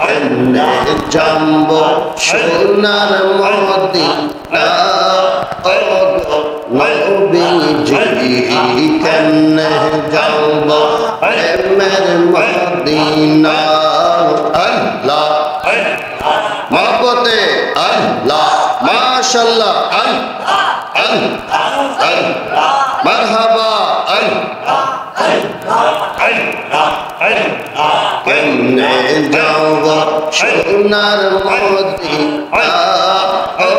কেমনে যাব সোনার মদিনা ও নবীজি কেমনে যাব প্রেমের মদিনা আল্লাহ মহব্বতে আল্লাহ মাশাআল্লাহ আল্লাহ আল্লাহ মারহাবা আল্লাহ কেমনে যাব সোনার মদিনা ও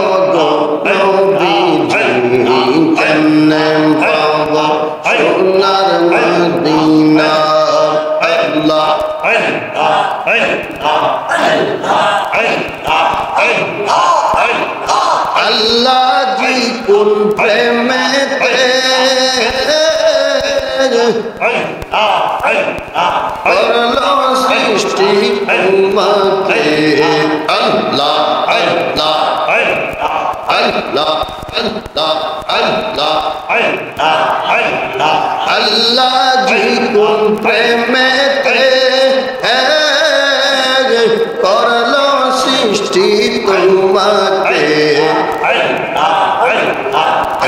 নবীজি কেমনে যাব সোনার মদিনা আল্লাহ আল্লাহ জি কোন প্রেমেতে করলো সৃষ্টি তোমাকে আল্লাহ আল্লাহ আল্লাহ আল্লাহ আল্লাহ আল্লাহ জি কোন প্রেমেতে করলো সৃষ্টি তোমাকে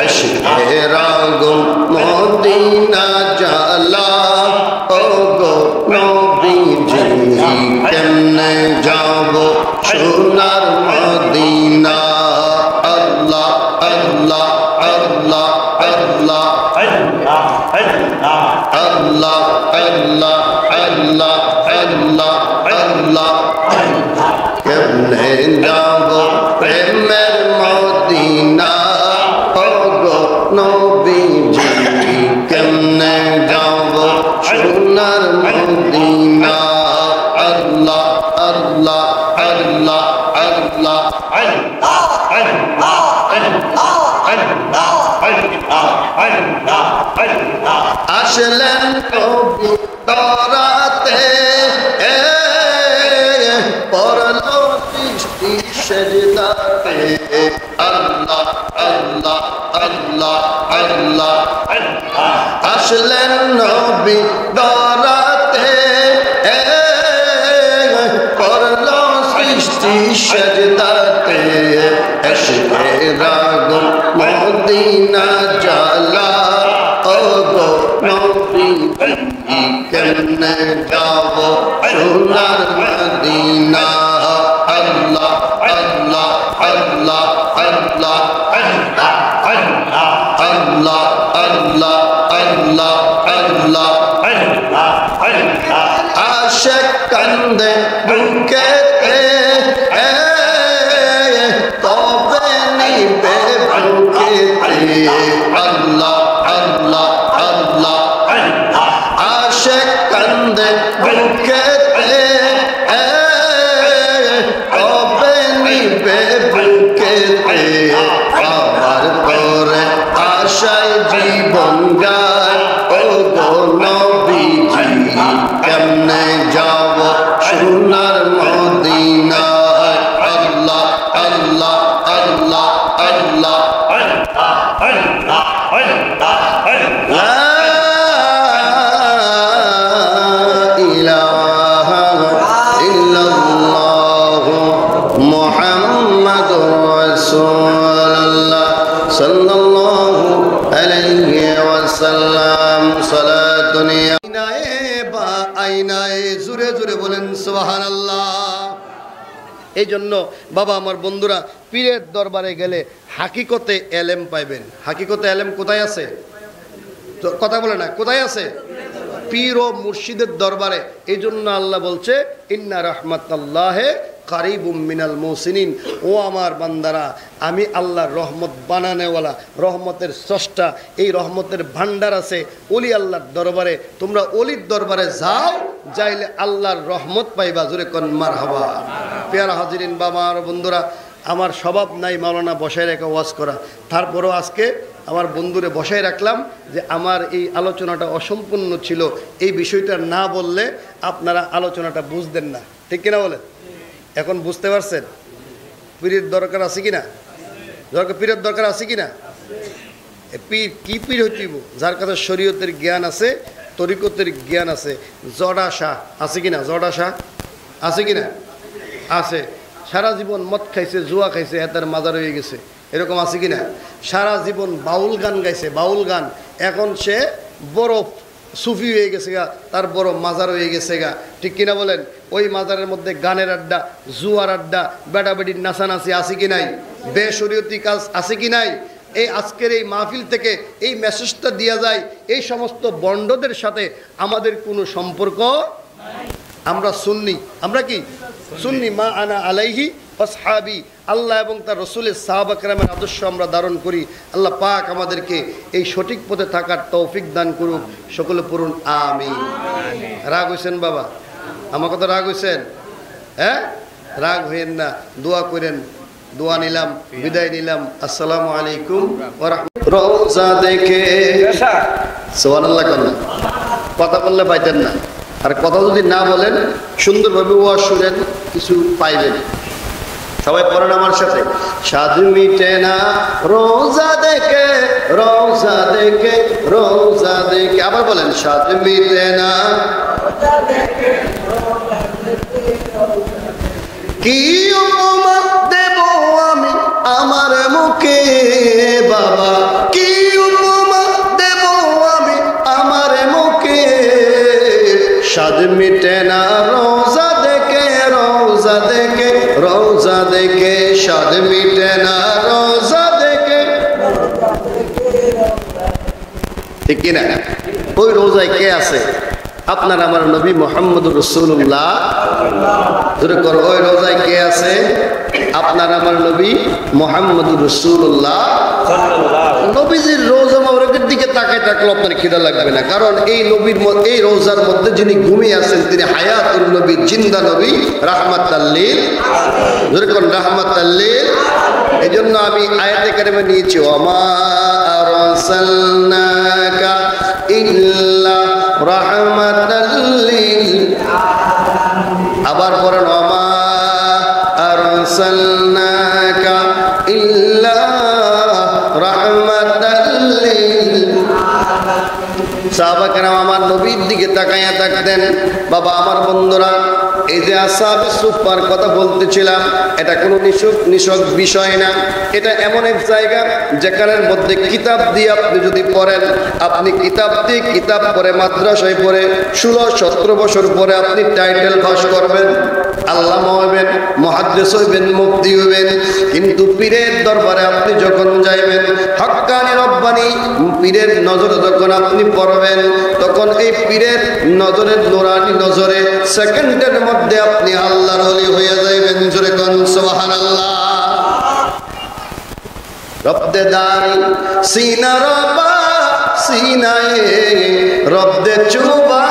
এশকের আগুন মদিনা জ্বালা ও গো নবীজি কেমনে যাব সোনার মদিনা আল্লাহ আল্লাহ আল্লাহ আল্লাহ আল্লাহ আল্লাহ আল্লাহ আল্লাহ আল্লাহ কেমনে যাব প্রেমের মদিনা ও গো নবীজি কেমনে যাব সোনার মদিনা আল্লাহ আল্লাহ আল্লাহ আল্লাহ আসলেন কবি তরাতে পড়লো সৃষ্টি সেজদাতে আল্লাহ আল্লাহ আল্লাহ আল্লাহ আসলেন নবী তরাতে পড়লো সৃষ্টি সেজদাতে এশকের আগুন মদিনা জ্বালা ও গো নবীজি কেমনে যাব সোনার মদিনা আল্লাহ আল্লাহ আল্লাহ আল্লাহ আল্লাহ আল্লাহ আল্লাহ আল্লাহ আশিক কান্দে বুকেতে তবে নিবে বুকেতে আল্লাহ আল্লাহ আল্লাহ আশিক কান্দে বুকেতে তবে নিবে বুকেতে আবার করে আশায় জীবন যায় ও গো নবীজি কেমনে যাব সোনার মদিনা আল্লাহ আল্লাহ আল্লাহ আল্লাহ লা ইলাহা ইল্লাল্লাহ মুহাম্মাদুর রাসূলুল্লাহ সাল্লাল্লাহু আলাইহি ওয়াসাল্লাম সালাতুন আইনায়ে বা আইনায়ে জোরে জোরে বলেন সুবহানাল্লাহ। এই জন্য বাবা আমার বন্ধুরা পীরের দরবারে গেলে হাকিকতে এলেম পাইবেন। হাকিকতে এলেম কোথায় আছে? কথা বলে না, কোথায় আছে? পীর ও মুর্শিদের দরবারে। এই জন্য আল্লাহ বলছে ইন্না রাহমাতাল্লাহে কারিবুম মিনাল মুহসিনিন। ও আমার বান্দারা, আমি আল্লাহর রহমত বানানেওয়ালা, রহমতের স্রষ্টা। এই রহমতের ভান্ডার আছে ওলি আল্লাহর দরবারে। তোমরা ওলির দরবারে যাও, যাইলে আল্লাহর রহমত পাইবা। জোরে কোন মারহাবা। পেয়ারা হাজিরিন বাবা আর বন্ধুরা, আমার স্বভাব নাই মাওলানা বসায় রেখে ওয়াজ করা, তারপরেও আজকে আমার বন্ধুরে বসায় রাখলাম যে আমার এই আলোচনাটা অসম্পূর্ণ ছিল। এই বিষয়টা না বললে আপনারা আলোচনাটা বুঝতেন না, ঠিক কিনা বলেন? এখন বুঝতে পারছেন পীরের দরকার আছে কিনা? পীরের দরকার আছে কিনা? পীর কি পীর হইব? যার কাছে শরীয়তের জ্ঞান আছে, তরিকতের জ্ঞান আছে, জডা শাহ আছে কিনা? জডা শাহ আছে কিনা? আছে। সারা জীবন মদ খাইছে, জুয়া খাইছে, তার মাজার হয়ে গেছে, এরকম আছে কিনা? সারা জীবন বাউল গান গাইছে, বাউল গান, এখন সে বড় সুফি হয়ে গেছে গা, তার বড় মাজার হয়ে গেছে গা, ঠিক কিনা বলেন? ওই মাজারের মধ্যে গানের আড্ডা, জুয়ার আড্ডা, বেটাবেটির নাচানাচি আছে কি নাই? বেশরীয়তি কাজ আছে কি নাই? এই আজকের এই মাহফিল থেকে এই মেসেজটা দেওয়া যায়, এই সমস্ত বন্ডদের সাথে আমাদের কোনো সম্পর্ক নাই। আমরা সুন্নি, আমরা কি সুন্নি? মা আনা আলাইহি আসহাবি, আল্লাহ এবং তার রসুলের সাহাবা কেরামের আদর্শ আমরা ধারণ করি। আল্লাহ পাক আমাদেরকে এই সঠিক পথে থাকার তৌফিক দান করুক, সকলে পড়ুন আমিন। রাগ হইছেন বাবা? আমার কথা রাগ হইছেন? হ্যাঁ, রাগ হইেন না, দোয়া করেন। দোয়া নিলাম, বিদায় নিলাম। আসসালামু আলাইকুম ওয়া রাহমাতুল্লাহ। রওজা দেখে সুবহানাল্লাহ করেন, কথা বললে পাইতেন না, আর কথা যদি না বলেন সুন্দরভাবে ওয়াজ শুনেন, কিছু পাইবেন। সবাই পড়েন আমার সাথে, স্বাদ মিটে না রোজা দেখে, রোজা দেখে, রোজা দেখে। আবার বলেন, স্বাদ মিটে না কি উপমা দেব আমি আমার মুখে বাবা, কি উপমা দেব আমি আমার মুখে, স্বাদ মিটে না রোজা দেখে, রোজা দেখে, রোজা দেখে, স্বাদ মিটে না রোজা দেখে, ঠিক কিনা? ওই রোজায় কে আছে? আপনার আমার নবী মুহাম্মদুর রাসূলুল্লাহ। জোরে করো, ওই রোজায় কে আছে? আপনার আমার নবী মুহাম্মদুর রাসূলুল্লাহ। নবীজির রোজা মোবারকের দিকে তাকায় থাকলে আপনার খিদা লাগবে না, কারণ এই নবীর এই রোজার মধ্যে যিনি ঘুমিয়ে আছেন তিনি হায়াতুল নবী, জিন্দা নবী, রাহমাতাল লিল, জোরে করুন রাহমাতাল লিল। এজন্য আমি আয়াতে কারিমা নিয়েছি, ওমা আরসালনাকা ইল্লা রাহমাতাল লিল। আবার পড়েন, ওমা আরসালনাকা ইল্লা রাহমাতাল লিল। সাহাবা কেরাম আমার নবীর দিকে তাকাইয়া থাকতেন। বাবা আমার বন্ধুরা, এই যে আসহাবে সুফার কথা বলতেছিলাম, এটা কোনো নিছক বিষয় না, এটা এমন এক জায়গা যেখানের মধ্যে কিতাব দিয়ে আপনি যদি পড়েন, আপনি কিতাব দিয়ে কিতাব পড়ে মাদ্রাসায় পড়ে 16-17 বছর পরে আপনি টাইটেল পাস করবেন, আল্লামা হইবেন, মুহাদ্দিস হইবেন, মুফতি হইবেন, কিন্তু পীরের দরবারে আপনি যখন যাইবেন, হক্কানি রব্বানি পীরের নজরে যখন আপনি পড়বেন, তখন এই পীরের নজরের নুরানি নজরে সেকেন্ডের মধ্যে আপনি আল্লাহর ওলি হয়ে যাইবেন। জোরে কোন সুবহানাল্লাহ। রব্দে দারি সিনা রবা সিনায়ে, রব্দে চুবা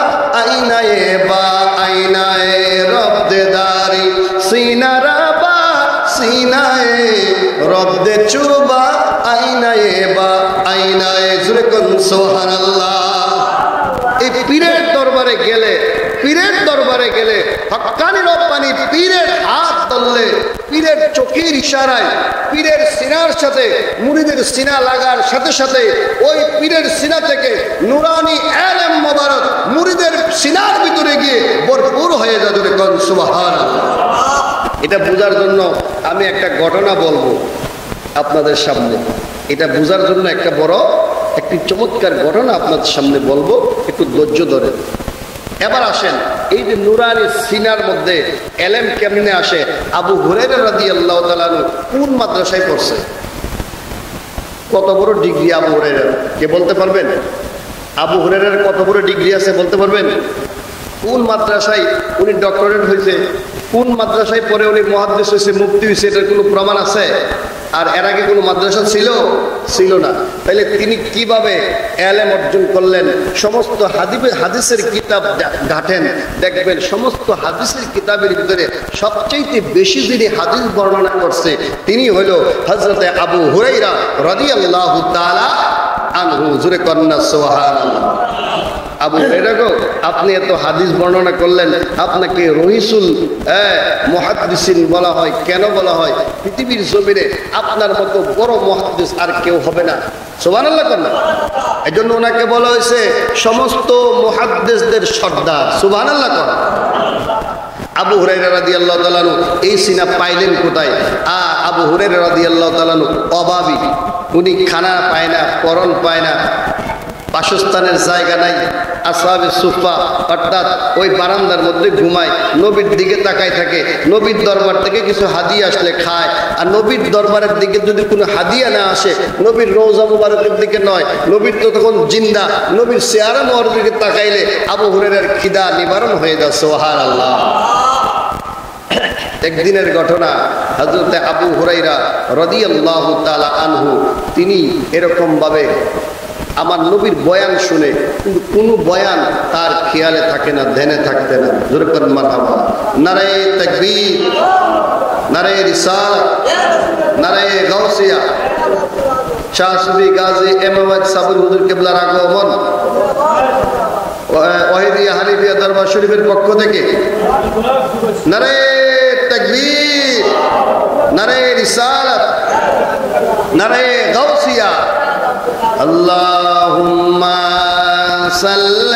আইনায়ে বা আইনায়ে, রব্দে দারি সিনা রবা সিনায়ে, রব্দে চুবা আইনায়ে বা আইনায়ে। জোরে কোন সুবহানাল্লাহ। এই পীরের দরবারে গেলে, পীরের দরবারে গেলে হক্কানি রব্বানি পীরের হাত ধরলে, পীরের চোখের ইশারায় পীরের সিনার সাথে মুরিদের সিনা লাগার সাথে সাথে ওই পীরের সিনা থেকে নুরানি ইলম মোবারক মুরিদের সিনার ভিতরে গিয়ে ভরপুর হয়ে যায়। জোরে কোন সুবহানাল্লাহ। এটা বোঝার জন্য আমি একটা ঘটনা বলবো আপনাদের সামনে। এটা বোঝার জন্য একটা বড় একটি চমৎকার ঘটনা আপনাদের সামনে বলবো, একটু ধৈর্য ধরেন। এবার আসেন, এই যে নুরানি সিনার মধ্যে এলেম কেমনে আসে? আবু হুরায়রা রাদিয়াল্লাহু তাআলা কোন মাদ্রাসায় পড়ছে? কত বড় ডিগ্রি আবু হুরায়রার? কে বলতে পারবেন? আবু হুরায়রার কত বড় ডিগ্রি আছে বলতে পারবেন? কোন মাদ্রাসায় উনি ডক্টরেট হয়েছে? কোন মাদ্রাসায় পরে উনি মুহাদ্দিস হয়েছে, মুফতি হয়েছে? এটার কোনো প্রমাণ আছে? আর এর আগে কোনো মাদ্রাসা ছিল না। তাইলে তিনি কিভাবে এলেম অর্জন করলেন? সমস্ত হাদিসের কিতাব ঘাটেন, দেখবেন সমস্ত হাদিসের কিতাবের ভিতরে সবচেয়ে বেশি যিনি হাদিস বর্ণনা করছে তিনি হলো হযরতে আবু হুরায়রা রাদিয়াল্লাহু তাআলা আনহু। জোরে কন্না সুবহানাল্লাহ। আবু হুরায়রা গো, আপনি এত হাদিস বর্ণনা করলেন, আপনাকে রহিসুল মুহাদ্দিসিন বলা হয়। কেন বলা হয়? পৃথিবীর জমিনে আপনার মতো বড় মুহাদ্দিস আর কেউ হবে না। সুবহানাল্লাহ কন্যা। এই জন্য ওনাকে বলা হয়েছে সমস্ত মুহাদ্দিসদের সর্দার। সুবহানাল্লাহ কন্যা। আবু হুরায়রা রাদিয়াল্লাহু তাআলা আনহু এই সিনা পাইলেন কোথায়? আবু হুরায়রা রাদিয়াল্লাহু তাআলা আনহু অভাবী, উনি খানা পায় না, পরন পায় না, বাসস্থানের জায়গা নাই। আসহাবে সুফা অর্থাৎ ওই বারান্দার মধ্যে ঘুমায়, নবীর দিকে তাকায় থাকে। নবীর দরবার থেকে কিছু হাদিয়া আসলে খায়, আর নবীর দরবারের দিকে যদি কোনো হাদিয়া না আসে, নবীর রওজা মুবারকের দিকে নয়, নবীর তো তখন জিন্দা, নবীর চেহারা মোবারকের দিকে তাকাইলে আবু হুরায়রার খিদা নিবারণ হয়ে যায়। সুবহানাল্লাহ। একদিনের ঘটনা, হযরত আবু হুরায়রা রাদিয়াল্লাহু তাআলা আনহু তিনি এরকম ভাবে আমার নবীর বয়ান শুনে, কিন্তু কোনো বয়ান তার খেয়ালে থাকে না, ধ্যানে থাকতে না। জোরে করেন মারহাবা। নারে তাকবীর, নারে রিসালাত, নারে গাউসিয়া। শাহ সুফি গাজী এমামত সাবুল হুজুর কিবলার আগমন ওয়াহিদিয়া হানিফিয়া দরবার শরীফের পক্ষ থেকে নারে তাকবীর, নারে রিসালাত, নারে গাউসিয়া। আল্লাহুম্মা সাল্লি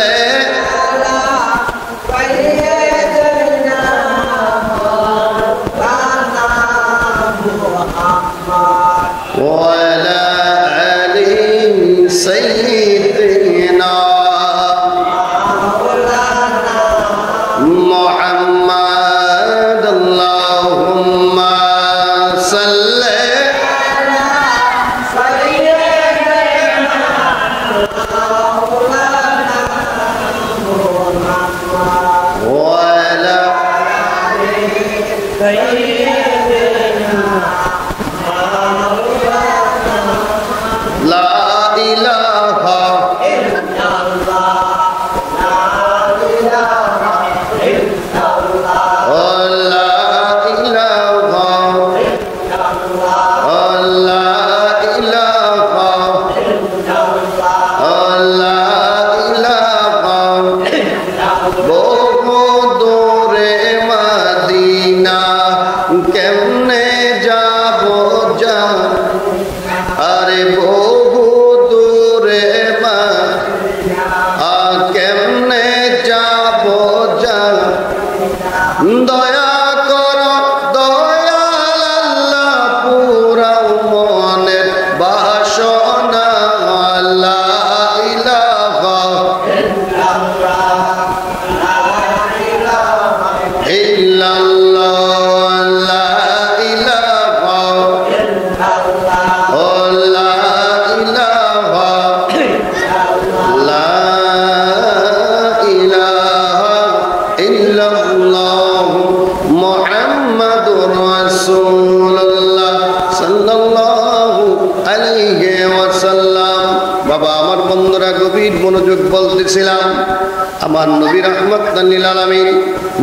আমার নবী রাহমাতাল লিল আলামিন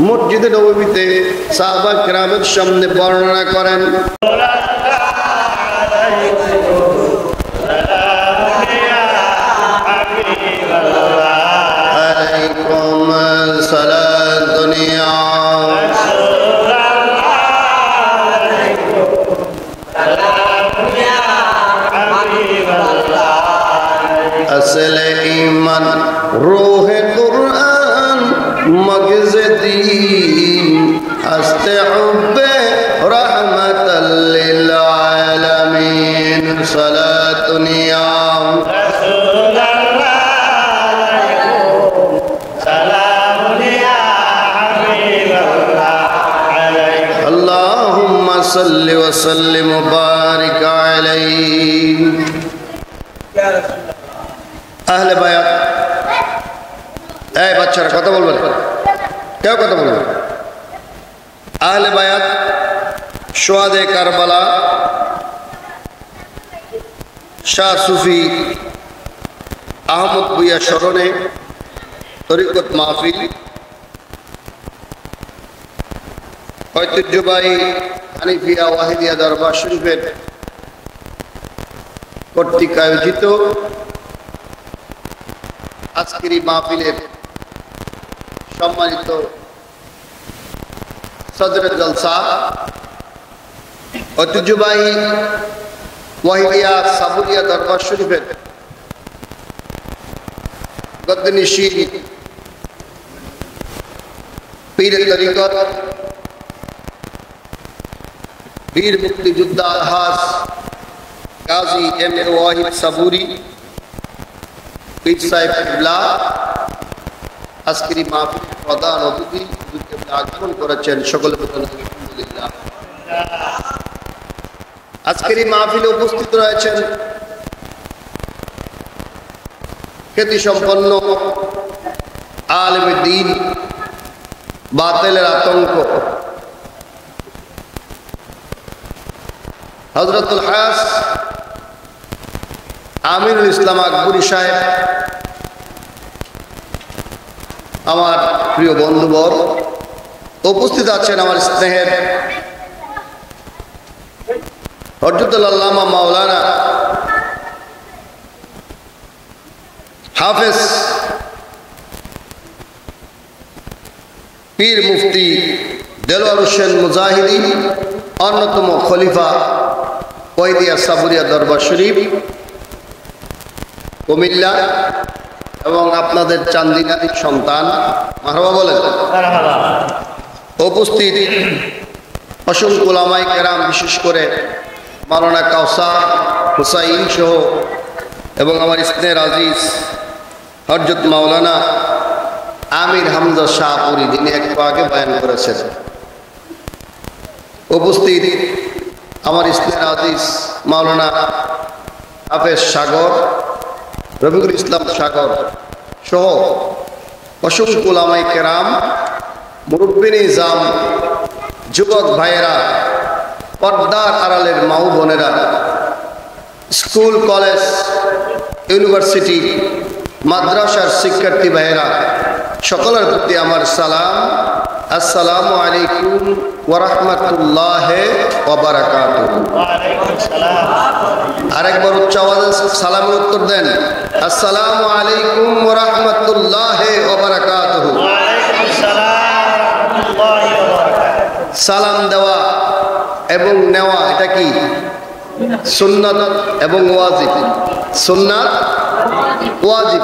মসজিদে নববীতে সাহাবা কিরামের সামনে বর্ণনা করেন, আলাইকুম সালাতুন ইয়া আসলে ঈমান রূহে কুরআন মগজ দীন আস্তে হুব্বে রাহমাতাল লিল আলামিন সালাতুন ইয়া রাসূলুল্লাহ সালামুন ইয়া হাবিবাল্লাহ আলাইহি আল্লাহুম্মা সাল্লি ওয়া সাল্লিম ওয়া বারিক আলাইহি। আহলে বায়াত, এই বাচ্চারা কথা বলবেন, কেউ কথা বলবেন। আহলে বায়াত শুহাদায়ে কারবালা শাহ সুফি আহমদ ভূঁইয়া স্মরণে তরিকত মাহফিল ঐতিহ্যবাহী হানিফিয়া ওয়াহিদিয়া দরবার শরীফের কর্তৃক আয়োজিত আজকের এই মাহফিলের সম্মানিত সদরে জলসা ঐতিহ্যবাহী ওয়াহিদিয়া সাবুরিয়া দরবার শরীফের গদ্দনিশীন পীর তরিকত বীর মুক্তিযোদ্ধা আলহাজ গাজী এম এ ওয়াহিদ সাবুরি পীর সাহেব কিবলা আজকের মাহফিলের প্রধান অতিথি আগমন করেছেন। সকলে আলহামদুলিল্লাহ। আজকের এই মাহফিলে উপস্থিত রয়েছেন খ্যাতি সম্পন্ন আলেমে দ্বীন, বাতিলের আতঙ্ক হযরতুল হায়াস আমিনুল ইসলাম আকবরী সাহেব, আমার প্রিয় বন্ধুবর উপস্থিত আছেন আমার স্নেহের হযরতুল আল্লামা মাওলানা হাফেজ পীর মুফতি দেলোয়ার হোসেন মুজাহিদি, অন্যতম খলিফা ওয়াহিদিয়া সাবুরিয়া দরবার শরীফ কুমিল্লা এবং আপনাদের চান্দিনারীর সন্তান মারহাবা বলেন। উপস্থিত অসংখ্য উলামায়ে কেরাম, বিশেষ করে মাওলানা কাউসার হুসাইন সহ এবং আমার স্নেহের আজিজ হযরত মাওলানা আমির হামজা শাহপুরী, যিনি একটু আগে বয়ান করেছেন। উপস্থিত আমার স্নেহের আজিজ মাওলানা হাফেজ সাগর, রফিকুল ইসলাম সাগর সহ অসংখ্য উলামায়ে কেরাম, মুরব্বিন ইজাম, যুবক ভাইয়েরা, পর্দার আড়ালের মা ও বোনেরা, স্কুল কলেজ ইউনিভার্সিটি মাদ্রাসার শিক্ষার্থী ভাইয়েরা, সকলের প্রতি আমার সালাম। আসসালামু আলাইকুম ওয়া রাহমাতুল্লাহি ওয়া বারাকাতুহু। আরেকবার উচ্চ আওয়াজে সালামের উত্তর দেন। আসসালামু আলাইকুম ওয়া রাহমাতুল্লাহি ওয়া বারাকাতুহু। সালাম দেওয়া এবং নেওয়া এটা কি? সুন্নাত এবং ওয়াজিব। সুন্নাত ওয়াজিব।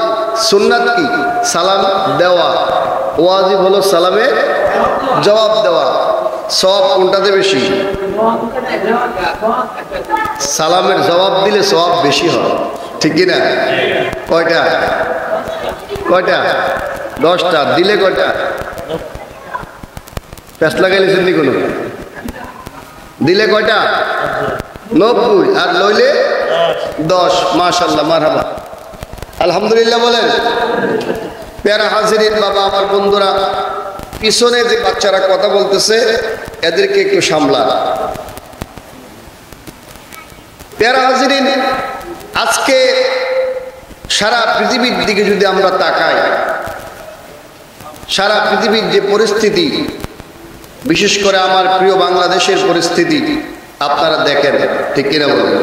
সুন্নাত কি? সালাম দেওয়া। ওয়াজিব হলো সালামের জবাব দেওয়া। সওয়াব কোনটাতে বেশি? সালামের জবাব দিলে সওয়াব বেশি হয়, ঠিক কি না? কয়টা? কয়টা? 10টা। দিলে কয়টা? প্যাস লাগাইলেছেন নি কোনো? দিলে কয়টা? 90। আর লইলে 10। মাশাআল্লাহ, মারহাবা, আলহামদুলিল্লাহ বলেন। প্যারা হাজিরিন, বাবা আমার বন্ধুরা, পিছনে যে বাচ্চারা কথা বলতেছে এদেরকে একটু সামলান। প্যারা হাজিরিন, আজকে সারা পৃথিবীর দিকে যদি আমরা তাকাই, সারা পৃথিবীর যে পরিস্থিতি, বিশেষ করে আমার প্রিয় বাংলাদেশের পরিস্থিতি আপনারা দেখেন, ঠিক কিনা বলেন?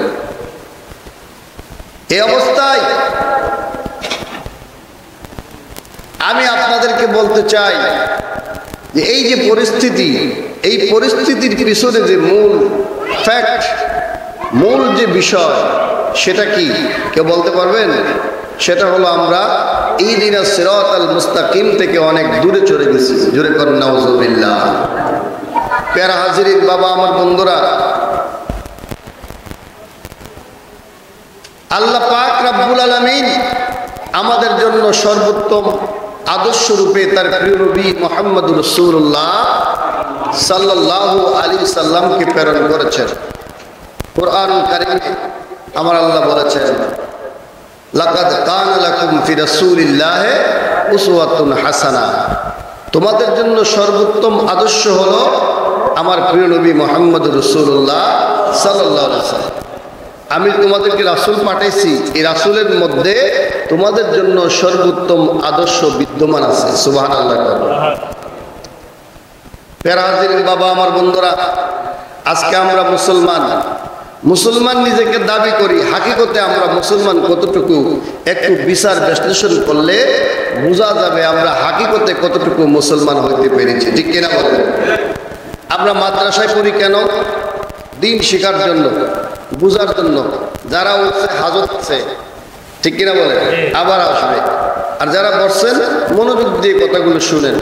এই অবস্থায় আমি আপনাদেরকে বলতে চাই যে এই যে পরিস্থিতি, এই পরিস্থিতির পিছনে যে মূল ফ্যাক্ট, মূল যে বিষয়, সেটা কি কেউ বলতে পারবেন? সেটা হলো আমরা ইহদিনা সিরাতাল মুস্তাকিম থেকে অনেক দূরে চলে গেছি। জোরে করেন নাউজুবিল্লাহ। প্যারা হাজিরিন, বাবা আমার বন্ধুরা, আল্লাহ পাক রব্বুল আলামিন আমাদের জন্য সর্বোত্তম আদর্শ রূপে তার প্রিয় নবী মুহাম্মদুর রাসূলুল্লাহ সাল্লাল্লাহু আলাইহি সাল্লামকে প্রেরণ করেছেন। কুরআনুল কারীমে আমার আল্লাহ বলেছেন, লাকাদ কানা লাকুম ফি রাসূলিল্লাহি উসওয়াতুন হাসানাহ। তোমাদের জন্য সর্বোত্তম আদর্শ হলো আমার প্রিয় নবী মুহাম্মদুর রাসূলুল্লাহ সাল্লাল্লাহু আলাইহি সাল্লাম। আমি তোমাদেরকে রাসূল পাঠাইছি, এই রাসূলের মধ্যে তোমাদের জন্য সর্বোত্তম আদর্শ বিদ্যমান আছে। সুবহানাল্লাহ। প্যারা হাজিরিন, বাবা আমার বন্ধুরা, আজকে আমরা মুসলমান, মুসলমান নিজেকে দাবি করি, হাকিকতে আমরা মুসলমান কতটুকু একটু বিচার বিশ্লেষণ করলে বোঝা যাবে আমরা হাকিকতে কতটুকু মুসলমান হইতে পেরেছি, ঠিক কিনা বলেন? আমরা মাদ্রাসায় পড়ি কেন? দিন শেখার জন্য, বুঝার জন্য। যারা উঠছে হাজত আছে, ঠিক কিনা বলেন? আবার আসবে। আর যারা বসছেন মনোযোগ দিয়ে কথাগুলো শুনেন।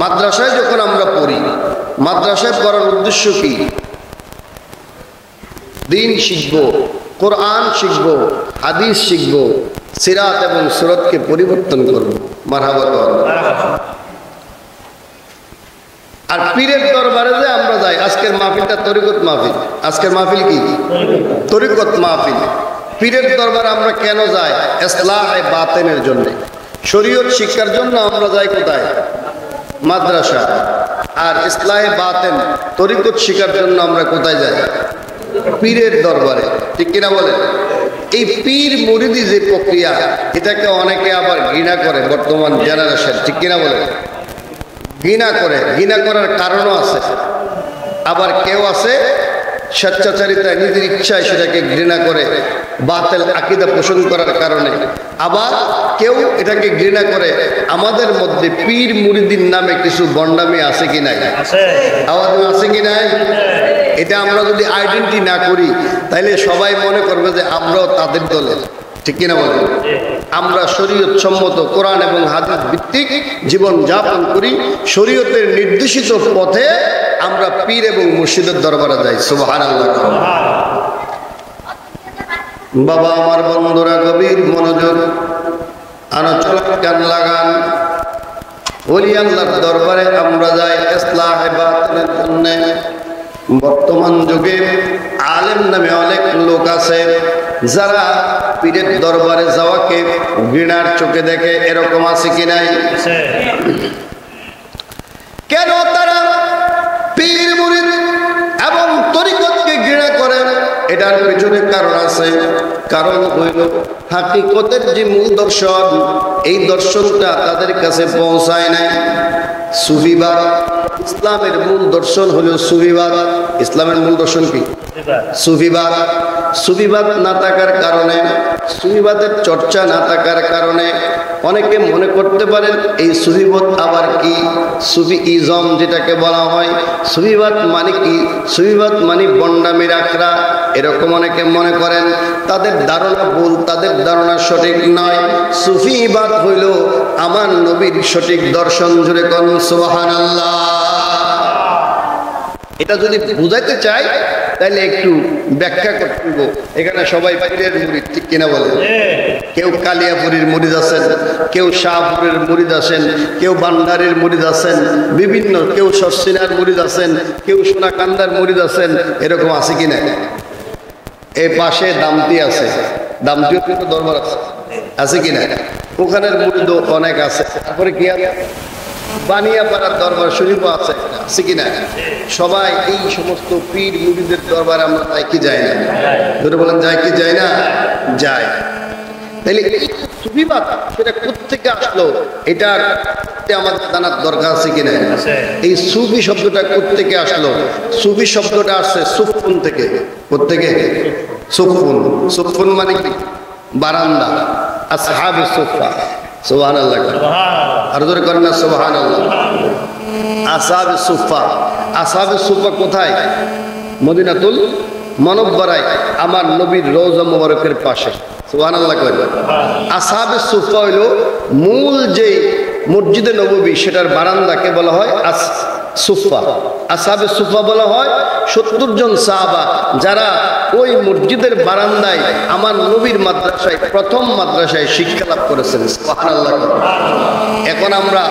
মাদ্রাসায় যখন আমরা পড়ি, মাদ্রাসায় পড়ার উদ্দেশ্য কি? দিন শিখব, কোরআন শিখব, হাদিস শিখব, সিরাত এবং সুরতকে পরিবর্তন করব। মারহাবা কর। আর পীরের দরবারে যে আমরা যাই, আজকের মাহফিলটা তরিকত মাহফিল। আজকের মাহফিল কি? তরিকত মাহফিল। পীরের দরবারে আমরা কেন যাই? ইসলাহে বাতেনের জন্য, শরীয়ত শিক্ষার জন্য আমরা যাই কোথায়? মাদ্রাসা। আর ইসলাহে বাতেন, তরিকত শিক্ষার জন্য আমরা কোথায় যাই? পীরের দরবারে, ঠিক কিনা বলেন? এই পীর মুরিদি যে প্রক্রিয়া, এটাকে অনেকে আবার ঘৃণা করে বর্তমান জেনারেশন, ঠিক কিনা বলেন? ঘৃণা করে। ঘৃণা করার কারণও আছে। আবার কেউ আছে স্বেচ্ছাচারিতা, নিজের ইচ্ছায় সেটাকে ঘৃণা করে বাতিল আকীদা পোষণ করার কারণে। আবার কেউ এটাকে ঘৃণা করে আমাদের মধ্যে পীর মুরিদির নামে কিছু বন্ডামি আছে কি নাই? আওয়াজ আছে কি নাই? এটা আমরা যদি আইডেন্টি না করি তাহলে সবাই মনে করবে যে আমরাও তাদের দলের, ঠিক কিনা বলেন? আমরা শরীয়ত সম্মত কোরআন এবং হাদিস ভিত্তিক জীবন যাপন করি। শরীয়তের নির্দেশিত পথে আমরা পীর এবং মুর্শিদের দরবারে যাই। সুবহানাল্লাহ। বাবা আমার, বন্ধুরা গভীর মনোযোগ, আলোচনা কান লাগান। ওলি আল্লাহর দরবারে আমরা যাই ইসলাহে বাতিনের জন্য। বর্তমান যুগে আলেম নামে অনেক লোক আছে যারা পীরের দরবারে যাওয়াকে ঘৃণার চোখে দেখে। এরকম আছে কি নাই? কেন তারা পীর মুরিদ এবং তরিকতকে ঘৃণা করেন? এটার পেছনে কারণ আছে। কারণ হইল হাকিকতের যে মূল দর্শন, এই দর্শনটা তাদের কাছে পৌঁছায় নাই। সুফিবাদ, ইসলামের মূল দর্শন হলো সুফিবাদ। ইসলামের মূল দর্শন কি? সুফিবাদ। সুফিবাদ না থাকার কারণে, সুফিবাদের চর্চা না থাকার কারণে অনেকে মনে করতে পারেন এই সুফিবাদ আবার কি? সুফি ইজম যেটাকে বলা হয়, সুফিবাদ মানে কি? সুফিবাদ মানে বন্ডামির আখড়া, এরকম অনেকে মনে করেন। তাদের ধারণা ভুল, তাদের ধারণা সঠিক নয়। সুফিবাদ হইল আমার নবীর সঠিক দর্শন। জুড়ে কোন সুবহানাল্লাহ। এটা যদি বুঝাইতে চাই তাহলে একটু ব্যাখ্যা করতে হবে। এখানে সবাই পীরের মুরিদ, ঠিক কিনা বলেন? কেউ কালিয়াপুরীর মুরিদ আছেন, কেউ শাহপুরের মুরিদ আছেন, কেউ বান্দারের মুরিদ আছেন, বিভিন্ন, কেউ শর্ষিনার মুরিদ আছেন, কেউ সোনাকান্দার মুরিদ আছেন। এরকম আছে কিনা? এই পাশে দামতি আছে, দামতিও কিন্তু দরবার আছে কিনা? ওখানের মুরিদও অনেক আছে। তারপরে কি আছে? বানিয়াপাড়ার দরবার শরীফ আছে কিনা? সবাই এই সমস্ত পীর মুরিদের দরবার আমরা যাই কি যাই না? ধরে বলেন যাই কি যাই না? যাই। তাহলে এই সুফিবাদ সেটা কোত্থেকে আসলো, এটা আমাদের জানার দরকার আছে কিনা? এই সুফি শব্দটা কোত্থেকে আসলো? সুফি শব্দটা আসছে সুফুন থেকে। কোত্থেকে? সুফুন। সুফুন মানে কি? বারান্দা। আসহাবে সুফা। সুবহানাল্লাহ। আর জোরে করেন না সুবহানাল্লাহ। আসহাবে সুফা। আসহাবে সুফা কোথায়? মদিনাতুল মুনাওয়ারায়, আমার নবীর রওজা মুবারকের পাশে। সুবহানাল্লাহ করেন। আসহাবে সুফা হইল মূল যে মসজিদে নববী, সেটার বারান্দাকে বলা হয় সুফা। আসহাবে সুফা বলা হয় 70 জন সাহাবা যারা ওই মসজিদের বারান্দায় আমার নবীর মাদ্রাসায়, প্রথম মাদ্রাসায় শিক্ষা লাভ করেছেন। সুবহানাল্লাহ। এখন আমরা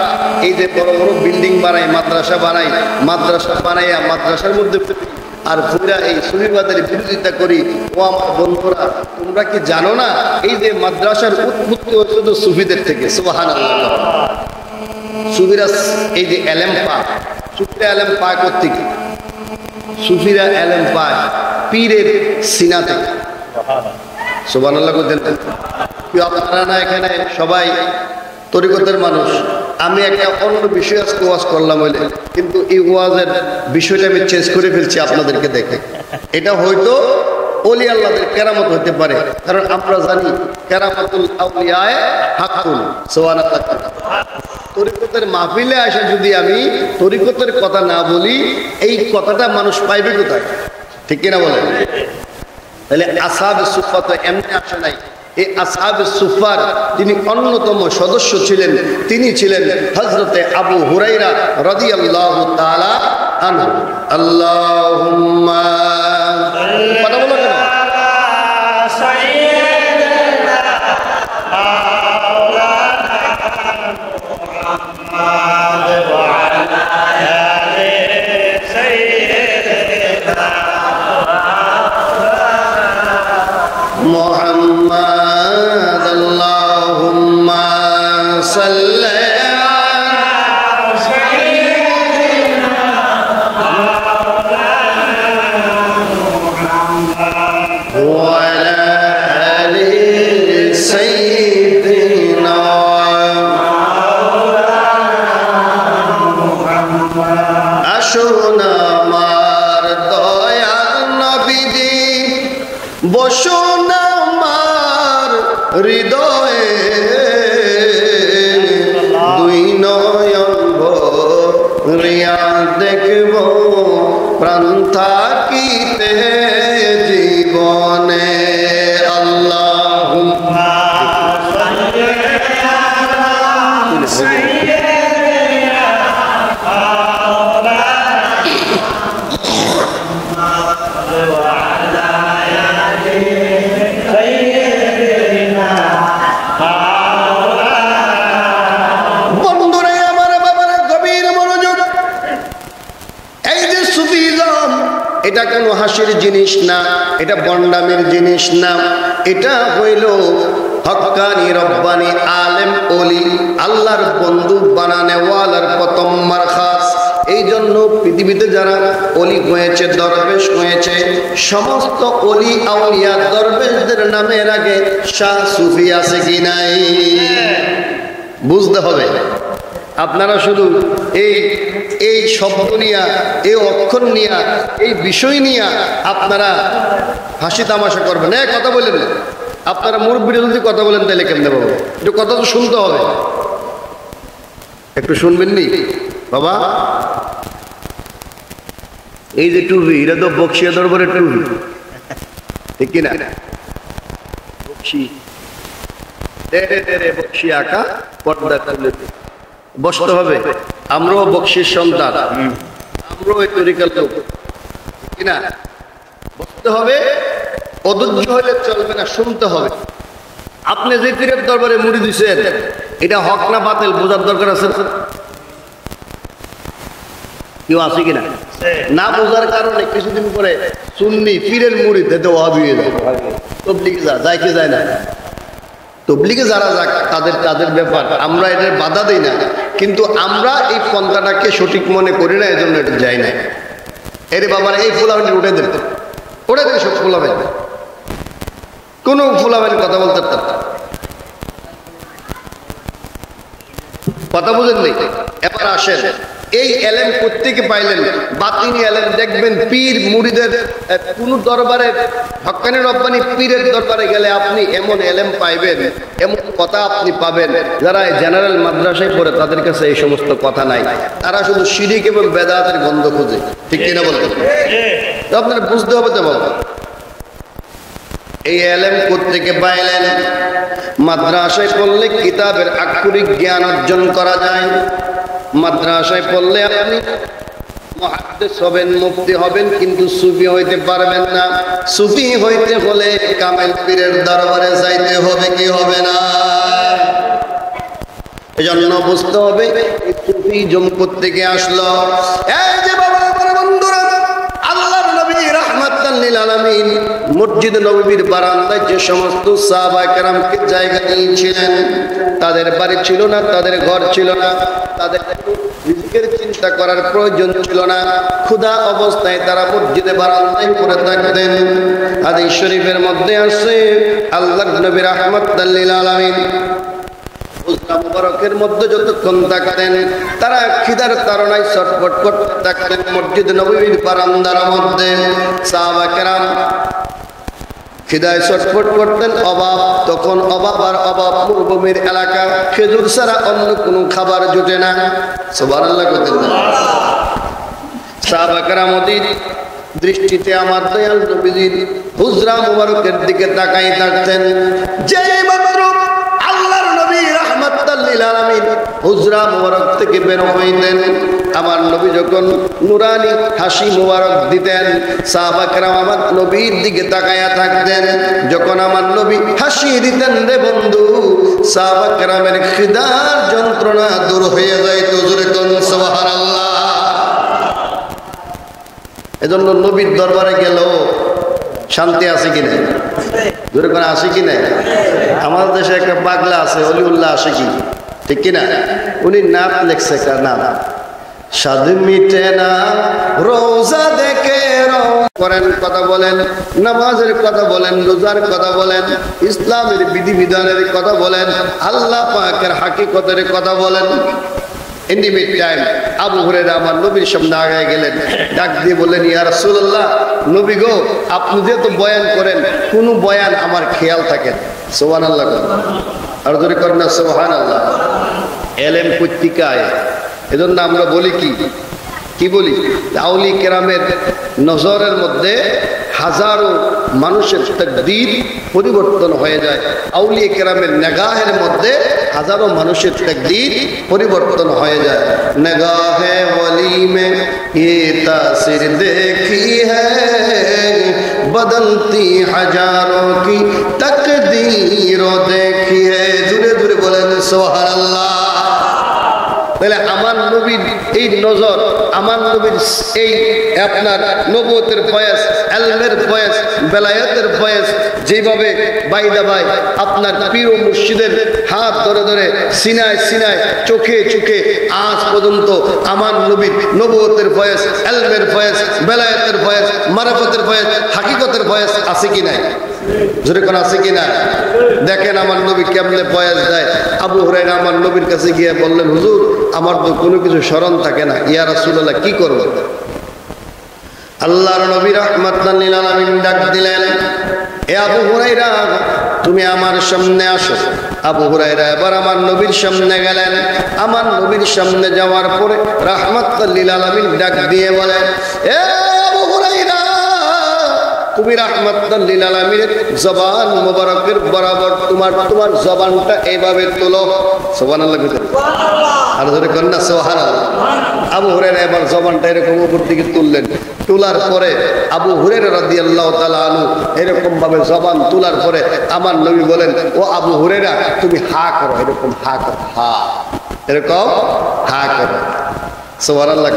এই যে বড় বড় বিল্ডিং বানাই, মাদ্রাসা বানাই, মাদ্রাসা বানাইয়া মাদ্রাসার মধ্যে আর পুরা এই সুফিবাদের বিরোধিতা করি। ও আমার বন্ধুরা, তোমরা কি জানো না এই যে মাদ্রাসার উৎপত্তি হচ্ছে তো সুফিদের থেকে? সুবহানাল্লাহ। সুফিরা এই যে এলেম পায়, সুফিরা এলেম পায় কোত্থেকে? সুফিরা এলেম পায় পীরের সিনা থেকে। সুবহানাল্লাহ করতেন কি আপনারা না? এখানে সবাই তরিকতের মানুষ। আমি একটা অন্য বিষয় আজকে ওয়াজ করলাম হইলে, কিন্তু এই ওয়াজের বিষয়টা আমি চেঞ্জ করে ফেলছি আপনাদেরকে দেখে। এটা হয়তো ওলি আল্লাহদের কেরামত হতে পারে, কারণ আমরা জানি কেরামতুল আউলিয়ায়ে হাক্কুন। সুবহানাল্লাহ। তরিকতের মাহফিলে আসে যদি আমি তরিকতের কথা না বলি, এই কথাটা মানুষ পাইবে কোথায়? ঠিক কিনা বলেন? তাহলে আসহাবে সুফফা তো এমনি আসে নাই। এই আসহাবে সুফফার যিনি অন্যতম সদস্য ছিলেন, তিনি ছিলেন হযরতে আবু হুরায়রা রাদিয়াল্লাহু তাআলা আনহু। আল্লাহুম্মা কথা বলো কেন? محمد اللهم صل على سيدنا وعلى آل سيدنا আসুন আমার দয়াল নবীজি, বসুন আমার হৃদয়ে, দুই নয়ন ভরিয়া দেখব প্রাণ থাকিতে জীবনে। আল্লাহুম্মা এটা কোনো হাসির জিনিস না, এটা বন্ডামের জিনিস না, এটা হইল হক্কানি রব্বানি আলেম ওলি, আল্লাহর বন্ধু বানানেওয়ালার প্রথম মারখাস। এই জন্য পৃথিবীতে যারা অলি হয়েছে, দরবেশ হয়েছে, সমস্ত অলি আউলিয়া দরবেশদের নামের আগে শাহ সুফি আছে কি নাই বুঝতে হবে। আপনারা শুধু এই শব্দ নিয়া, এই অক্ষর নিয়া, এই বিষয় নিয়া আপনারা হাসি তামাশা করবেন, কথা বলেন না। আপনারা মুরব্বীরা যদি কথা বলেন তাহলে কেমনে বাবা? একটু কথা তো শুনতে হবে, একটু শুনবেন নি বাবা। এই যে টুপি, এটা তো বক্সিয়া দরবারের টুপি, ঠিক কিনা? বক্সি বক্সি আঁকা, পর্দা খুলে বসতে হবে। আমরাও বক্সির সন্তান, আমরাও এই তরিকার লোক, কিনা? বসতে হবে, অধৈর্য হলে চলবে না, শুনতে হবে। আপনি যে পীরের দরবারে মুড়ি দিচ্ছেন, এটা হক না বাতিল বোঝার দরকার আছে। কেউ আছে কিনা? না বোঝার কারণে কিছুদিন পরে সুন্নি পীরের মুড়ি দিতে ওয়াহাবি হয়ে যায়, তবলিগে যায় কি যায় না? তবলিগে যারা যাক তাদের ব্যাপার, আমরা এটার বাধা দিই না, কিন্তু আমরা এই পন্থাটাকে সঠিক মনে করি না, এজন্য এটা যাই না। এর বাবার এই ফুলাবেন উঠে দেন, ওটা দিয়ে সব ফুলাবেন, কোনো ফুলাবেন কথা বলতে কথা বুঝেন নেই। এবার আসেন, এই এলেম প্রত্যেকে পাইলেন, বাতিনি এলেম দেখবেন পীর মুরিদের কোন দরবারে, হক্কানি রব্বানি পীরের দরবারে গেলে আপনি এমন এলেম পাইবেন, এমন কথা আপনি পাবেন, যারা জেনারেল মাদ্রাসায় পড়ে তাদের কাছে এই সমস্ত কথা নাই। তারা শুধু শিরিক এবং বেদাতের গন্ধ খুঁজে, ঠিক কিনা বলতেন? আপনারা বুঝতে হবে তো বাবা। এই এলেম কোত্থেকে পাইলেন? মাদ্রাসায় পড়লে কিতাবের আক্ষরিক জ্ঞান অর্জন করা যায়। মাদ্রাসায় পড়লে আপনি মুহাদ্দিস হবেন, মুফতি হবেন, কিন্তু সুফি হইতে পারবেন না। সুফি হইতে হলে কামেল পীরের দরবারে যাইতে হবে, কি হবে না? এজন্য বুঝতে হবে সুফি জমকুত থেকে আসলো। এই যে বাবা বন্ধুরা, আল্লাহর নবী রাহমাতাল লিল আলামিন মসজিদ নববীর বারান্দায় যে সমস্ত সাহাবায়ে কেরামকে জায়গা দিয়েছিলেন, তাদের বাড়ি ছিল না, তাদের ঘর ছিল না, তাদের রিজিকের চিন্তা করার প্রয়োজন ছিল না। ক্ষুধা অবস্থায় তারা মসজিদে বারান্দায় পড়ে থাকতেন। হাদিস শরীফের মধ্যে আছে আল্লাহর নবী রাহমাতাল লিল আলামিন হুজরা মুবারকের মধ্যে যতক্ষণ থাকতেন তারা খিদার তাড়নায় ছটফট করতে থাকতেন। মসজিদ নববীর বারান্দার মধ্যে সাহাবা কেরাম খিদায় ছটফট করতেন, অভাব, তখন অভাব আর অভাব, মরুভূমির এলাকা, খেজুর ছাড়া অন্য কোনো খাবার জুটে না। সুবহানাল্লাহ করতেন না। সাহাবা কেরামদের দৃষ্টিতে আমার দয়াল নবীজির হুজরা মুবারকের দিকে তাকাই থাকতেন। যে মাত্র আল্লাহর নবী রাহমাতাল লিল আলামিন হুজরা মুবারক থেকে বের হইতেন, আমার নবী যখন নুরানি হাসি মুবারক দিতেন, সাহাবা কেরাম আমার নবীর দিকে তাকায়া থাকতেন। যখন আমার নবী হাসি দিতেন রে বন্ধু, সাহাবা কেরামের খিদার যন্ত্রণা দূর হয়ে যাইত। জোরে কোন সুবহানাল্লাহ। এজন্য নবীর দরবারে গেল শান্তি আছে কিনা? জোরে করে আসে কিনা? আমাদের দেশে একটা পাগলা আছে অলিউল্লাহ আশিকি, ঠিক কিনা? উনি নাত লেখছে, একটা নাম, স্বাদ মিটে না রোজা দেখে করেন, কথা বলেন, নামাজের কথা বলেন, রোজার কথা বলেন, ইসলামের বিধিবিধানের কথা বলেন, আল্লাহ পাকের হাকিকতের কথা বলেন। In the meantime, Abu Hurairah আমার নবীর সামনে আগায় গেলেন, ডাক দিয়ে বললেন, ইয়া রাসূলুল্লাহ, নবী গো, আপনি যেহেতু বয়ান করেন, কোন বয়ান আমার খেয়াল থাকে। সুবহানাল্লাহ, আর জোরে করেন না সুবহানাল্লাহ। এলেম পত্রিকায় এজন্য আমরা বলি কি বলি, আউলি কেরামের নজরের মধ্যে হাজারো মানুষের তাকদীর পরিবর্তন হয়ে যায়। আউলিয়া কেরামের নিগাহের মধ্যে হাজারো মানুষের তাকদীর পরিবর্তন হয়ে যায়। নিগাহে ওয়ালি মে ये तासीर देखी है बदलती हजारों की तकदीरों देखी है। জুড়ে জুড়ে বলেন সুবহানাল্লাহ। তাহলে আমার নবীর এই নজর, আমার নবীর এই আপনার নবুয়তের ফয়েজ, ইলমের ফয়েজ, বেলায়েতের ফয়েজ যেভাবে বাইদা ভাই আপনার পীর ও মুর্শিদের হাত ধরে ধরে সিনায় সিনায় চোখে চোখে আজ পর্যন্ত আমার নবীর নবুয়তের ফয়েজ, ইলমের ফয়েজ, বেলায়েতের ফয়েজ, মারাফতের ফয়েজ, হাকিকতের ফয়েজ আছে কি নাই? জোরে কোন আছে কি না? দেখেন আমার নবী কেমনে ফয়েজ দেয়। আবু হুরায়রা আমার নবীর কাছে গিয়ে বললেন, হুজুর আমার তো কোনো কিছু স্মরণ থাকে না, ইয়া রাসূলুল্লাহ কি করব? আল্লাহর নবী রাহমাতাল লিল আলামিন ডাক দিলেন, এ আবু হুরায়রা তুমি আমার সামনে আসো। আবু হুরায়রা এবার আমার নবীর সামনে গেলেন। আমার নবীর সামনে যাওয়ার পরে রাহমাতাল লিল আলামিন ডাক দিয়ে বলেন, এ আবু হুরায়রা তুমি রাহমাতাল লিল আলামিনের জবান মোবারকের বরাবর তোমার জবানটা এইভাবে তোলো। সুবহানাল্লাহ, আর ধরে করেন না সুবহানাল্লাহ। আবু হুরায়রা এবার জবানটা এরকম উপর দিকে তুললেন। তোলার পরে আবু হুরায়রা রাদিয়াল্লাহু তাআলা আনহু এরকম ভাবে জবান তোলার পরে আমার নবী বলেন, ও আবু হুরায়রা তুমি হা করো, এরকম হা করো, হা, এরকম হা করো। সুবহানাল্লাহ।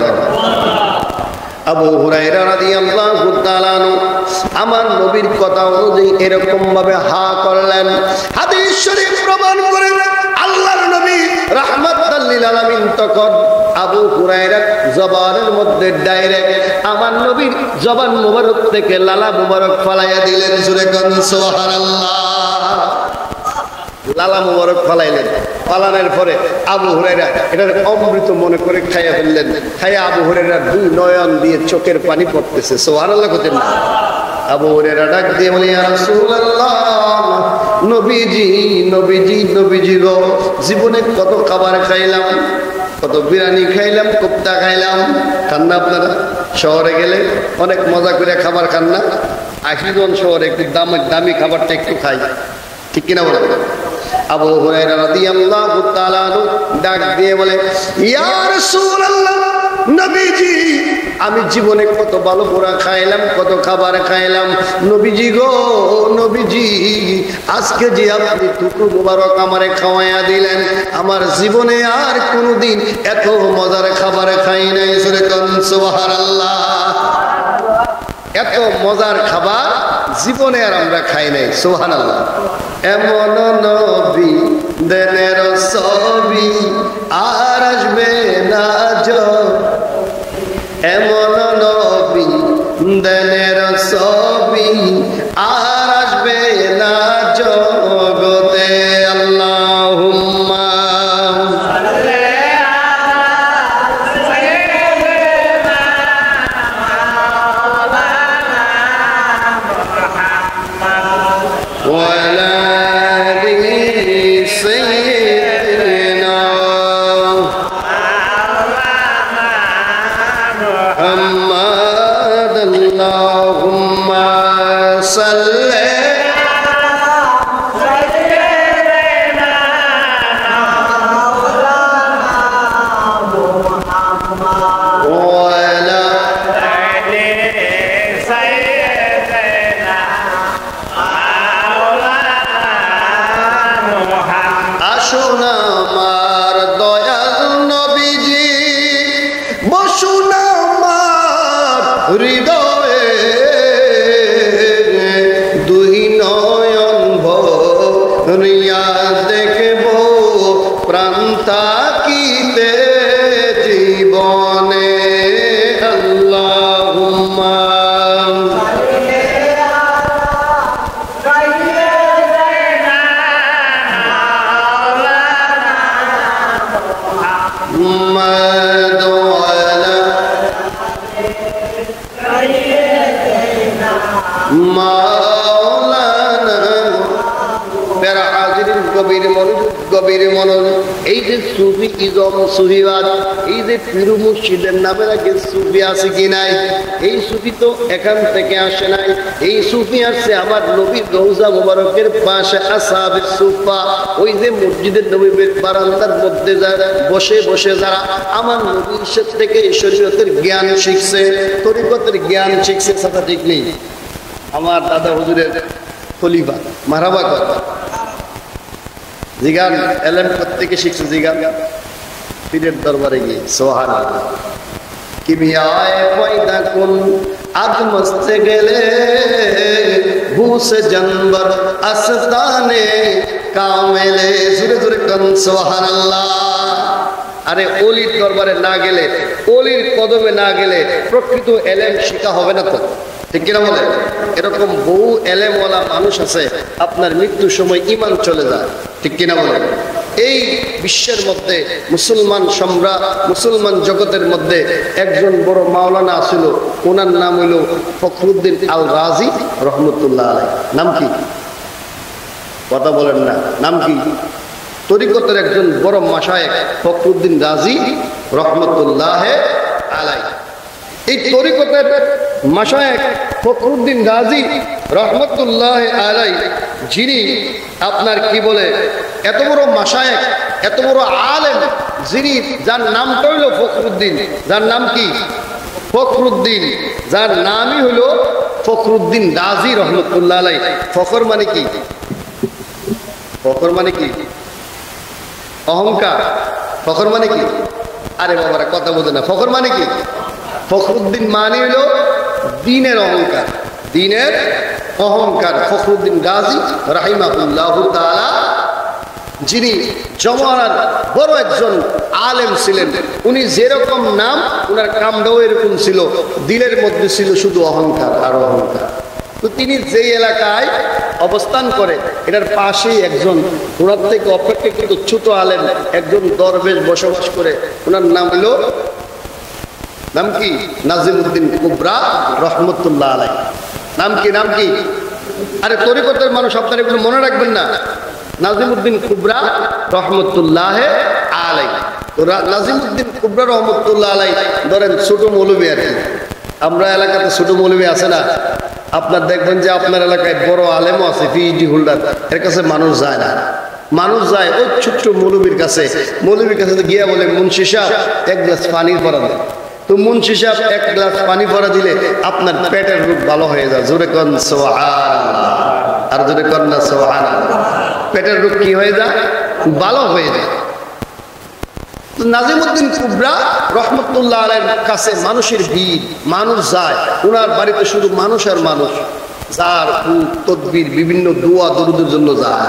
আবু হুরায়রা রাদিয়াল্লাহু তাআলা আনহু আমার নবীর কথা অনুযায়ী এরকম ভাবে হা করলেন। হাদিস শরীফ প্রমাণ করে আল্লাহর নবী রাহমাতাল লিল আলামিন তখন আবু হুরায়রার জবানের মধ্যে ডাইরেক্ট আমার নবীর জবান মুবারক থেকে লালা মুবারক ফালাইয়া দিলেন। জোরে কোন সুবহানাল্লাহ। লালা মুবারক ফালাইলেন। ফালানোর পরে আবু হুরায়রা এটা অমৃত মনে করে খাইয়া ফেললেন। খাইয়া আবু হুরায়রা দুই নয়ন দিয়ে চোখের পানি পড়তেছে। সুবহানাল্লাহ করতেন না। আবু হুরায়রা ডাক দিয়ে বলে, ইয়া রাসূলুল্লাহ, নবীজি নবীজি নবীজি গো, জীবনে কত খাবার খাইলাম, কত বিরিয়ানি খাইলাম, কোপ্তা খাইলাম, খান না আপনারা? শহরে গেলে অনেক মজা করে খাবার খান না? আশিজন শহরে একটু দামি খাবারটা একটু খাই, ঠিক কিনা বলেন? আবু হুরায়রা রাদিয়াল্লাহু তাআলা আনহু ডাক দিয়ে বলে, ইয়া রাসূলুল্লাহ, নবীজি আমি জীবনে কত ভালো পোড়া খাইলাম, কত খাবার খাইলাম, নবীজি গো নবীজি আজকে যে আপনি টুকু মুবারক আমারে খাওয়াইয়া দিলেন, আমার জীবনে আর কোনোদিন এত মজার খাবার খাই নাই। সুবহানাল্লাহ। এত মজার খাবার জীবনে আর আমরা খাই নাই। সুবহানাল্লাহ। এমন নবী দেনের ছবি আর আসবে না, এমন নবী দেনের ছবি আর আসবে না জগতে। আল্লাহুম্মা হৃদয়ে দুই নয়ন ভরিয়া দেখব প্রাণ থাকিতে জীবনে আল্লাহুম্মা গভীর মনোযোগ। এই যে সুফি ইজম সুফিবাদ, এই যে পীর মুর্শিদের নামের আগে সুফি আছে কি নাই? এই সুফি তো এখান থেকে আসে নাই। এই সুফি আসছে আমার নবীর রওজা মুবারকের পাশে আসহাবে সুফা, ওই যে মসজিদের নববীর বারান্দার মধ্যে যারা বসে বসে যারা আমার নবীর থেকে শরীয়তের জ্ঞান শিখছে, তরিকতের জ্ঞান শিখছে, কথা ঠিক নেই? আমার দাদা হুজুরের খলিফা মারহাবা কথা জিগান এলেম প্রত্যেকে শিখছে, জিগান পীরের দরবারে গিয়ে সুবহানাল্লাহ। কিমিয়ায়ে পয়দা কুন আজ মস্তে গেলে ভূসে জনবর আস্তানে কামেলে, জোরে জোরে কোন সুবহানাল্লাহ। আরে ওলির দরবারে না গেলে, ওলির কদমে না গেলে প্রকৃত এলেম শিখা হবে না তো, ঠিক কিনা বলে? এরকম বহু এলেমওয়ালা মানুষ আছে, আপনার মৃত্যুর সময় ঈমান চলে যায়, ঠিক কিনা বলে? এই বিশ্বের মধ্যে মুসলমান সম্রাট, মুসলমান জগতের মধ্যে একজন বড় মাওলানা ছিল, ওনার নাম হইল ফখরুদ্দিন আল রাজি রহমতুল্লাহ আলাইহি। নাম কি? কথা বলেন না, নাম কি? তরিকতের একজন বড় মাশায়েখ ফখরুদ্দিন রাজি রহমতুল্লাহ আলাইহি। এই তরিকতের মাশায়েখ ফখরুদ্দিন রাজি রহমতুল্লাহ আলাইহি, যিনি আপনার কি বলে এত বড় মাশায়েখ, এত বড় আলেম, যিনি যার নামটা হইল ফখরুদ্দিন, যার নাম কি? ফখরুদ্দিন, যার নামই হইল ফখরুদ্দিন রাজি রহমতুল্লাহ আলাইহি। ফখর মানে কি? ফখর মানে কি? অহংকার। ফখর মানে কি? আরে বাবারা কথা বোঝে না। ফখর মানে কি? ফখরুদ্দিন মানে হইল দ্বীনের অহংকার, দ্বীনের অহংকার। ফখরুদ্দিন গাজী রাহিমাহুল্লাহু তাআলা, যিনি জমানার বড় একজন আলেম ছিলেন, উনি যেরকম নাম ওনার কামটাও এরকম ছিল, দিলের মধ্যে ছিল শুধু অহংকার আর অহংকার। তো তিনি যেই এলাকায় অবস্থান করে এটার পাশেই একজন ওনার থেকে অপেক্ষাকৃত ছোট আলেম একজন দরবেশ বসবাস করে, ওনার নাম হলো, নাম কি? নাজিমউদ্দিন কুবরা রহমতুল্লাহ আলাইহি। নাম কি? নাম কি? আরে তরিকতের মানুষ আপনারা এগুলো মনে রাখবেন না। নাজিমউদ্দিন কুবরা রহমতুল্লাহ আলাইহি। তো নাজিমউদ্দিন কুবরা রহমতুল্লাহ আলাইহি ধরেন ছোট মৌলবী আর কি। আমরা এলাকাতে ছোট মৌলবী আছে না, আপনার দেখবেন যে আপনার এলাকায় বড় আলেমও আছে, পিএইচডি হোল্ডার, এর কাছে মানুষ যায় না। মানুষ যায় ওই ছোট্ট মৌলবীর কাছে। মৌলবীর কাছে গিয়া বলে, মুন্সি সাহেব এক গ্লাস পানি ভরা দেন। তো মুন্সি সাহেব এক গ্লাস পানি ভরা দিলে আপনার পেটের রোগ ভালো হয়ে যায়। জোরে কন সুবহানাল্লাহ, আর জোরে কন না সুবহানাল্লাহ। পেটের রোগ কি হয়ে যায়? ভালো হয়ে যায়। নাজিমউদ্দিন কুবরা রহমতুল্লাহ আলাইহির কাছে মানুষের ভিড়, মানুষ যায়, ওনার বাড়িতে শুধু মানুষ আর মানুষ, যার তদবির বিভিন্ন দোয়া দরুদের জন্য যায়।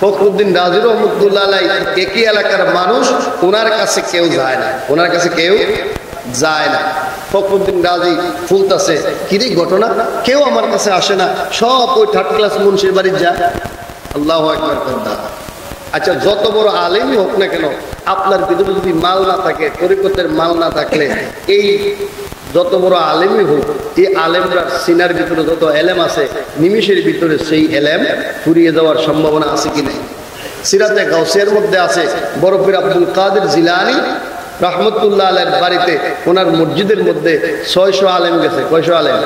ফখরুদ্দিন রাজি রহমতুল্লাহ আলাইহি একই এলাকার মানুষ, ওনার কাছে কেউ যায় না, ওনার কাছে কেউ যায় না। ফখরুদ্দিন রাজি ফুলতাছে, কিরে ঘটনা, কেউ আমার কাছে আসে না, সব ওই থার্ড ক্লাস মুন্সির বাড়ি যায়। আল্লাহু আকবার কথা। আচ্ছা, যত বড় আলেমই হোক না কেন, আপনার ভিতরে যদি মাল না থাকে, তরিকতের মাল না থাকলে, এই যত বড় আলেমই হোক, এই আলেমরা সিনার ভিতরে যত এলেম আছে, নিমিষের ভিতরে সেই এলেম ফুরিয়ে যাওয়ার সম্ভাবনা আছে কি নাই? সিরাতে গাউসিয়ার মধ্যে আছে বড় পীর আব্দুল কাদের জিলানী রহমতুল্লাহ আলাইহির বাড়িতে, ওনার মসজিদের মধ্যে 600 আলেম গেছে। কয়শো আলেম?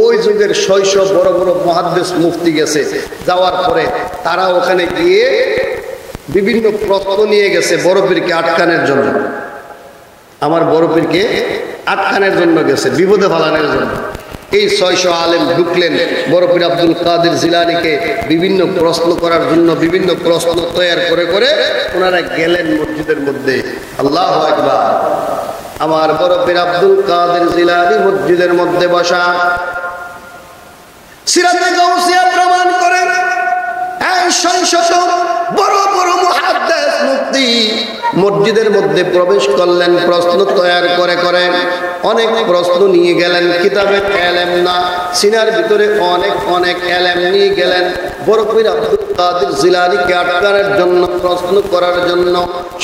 ওই যুগের 600 বড় বড় মুহাদ্দিস মুফতি গেছে। যাওয়ার পরে তারা ওখানে গিয়ে বিভিন্ন প্রশ্ন নিয়ে গেছে বড় পীরকে আটকানোর জন্য। আমার বড় পীরকে আটকানোর জন্য গেছে, বিপদে ফালানোর জন্য। এই 600 আলেম ঢুকলেন বড় পীর আব্দুল কাদের জিলানীকে বিভিন্ন প্রশ্ন করার জন্য, বিভিন্ন প্রশ্ন তৈরি করে করে ওনারা গেলেন মসজিদের মধ্যে। আল্লাহু আকবার। আমার বড় পীর আব্দুল কাদের জিলানী মসজিদের মধ্যে বসা। সিরাতে গাউসিয়া প্রমাণ করে এই শত বড় বড় মুহাদ্দিস মুফতি মসজিদের মধ্যে প্রবেশ করলেন, প্রশ্ন তৈরি করে করে অনেক প্রশ্ন নিয়ে গেলেন। কিতাবে এলেম না, সিনার ভিতরে অনেক অনেক এলেম নিয়ে গেলেন। বড় পীর আব্দুল কাদের জিলানীকে আটকানোর জন্য, প্রশ্ন করার জন্য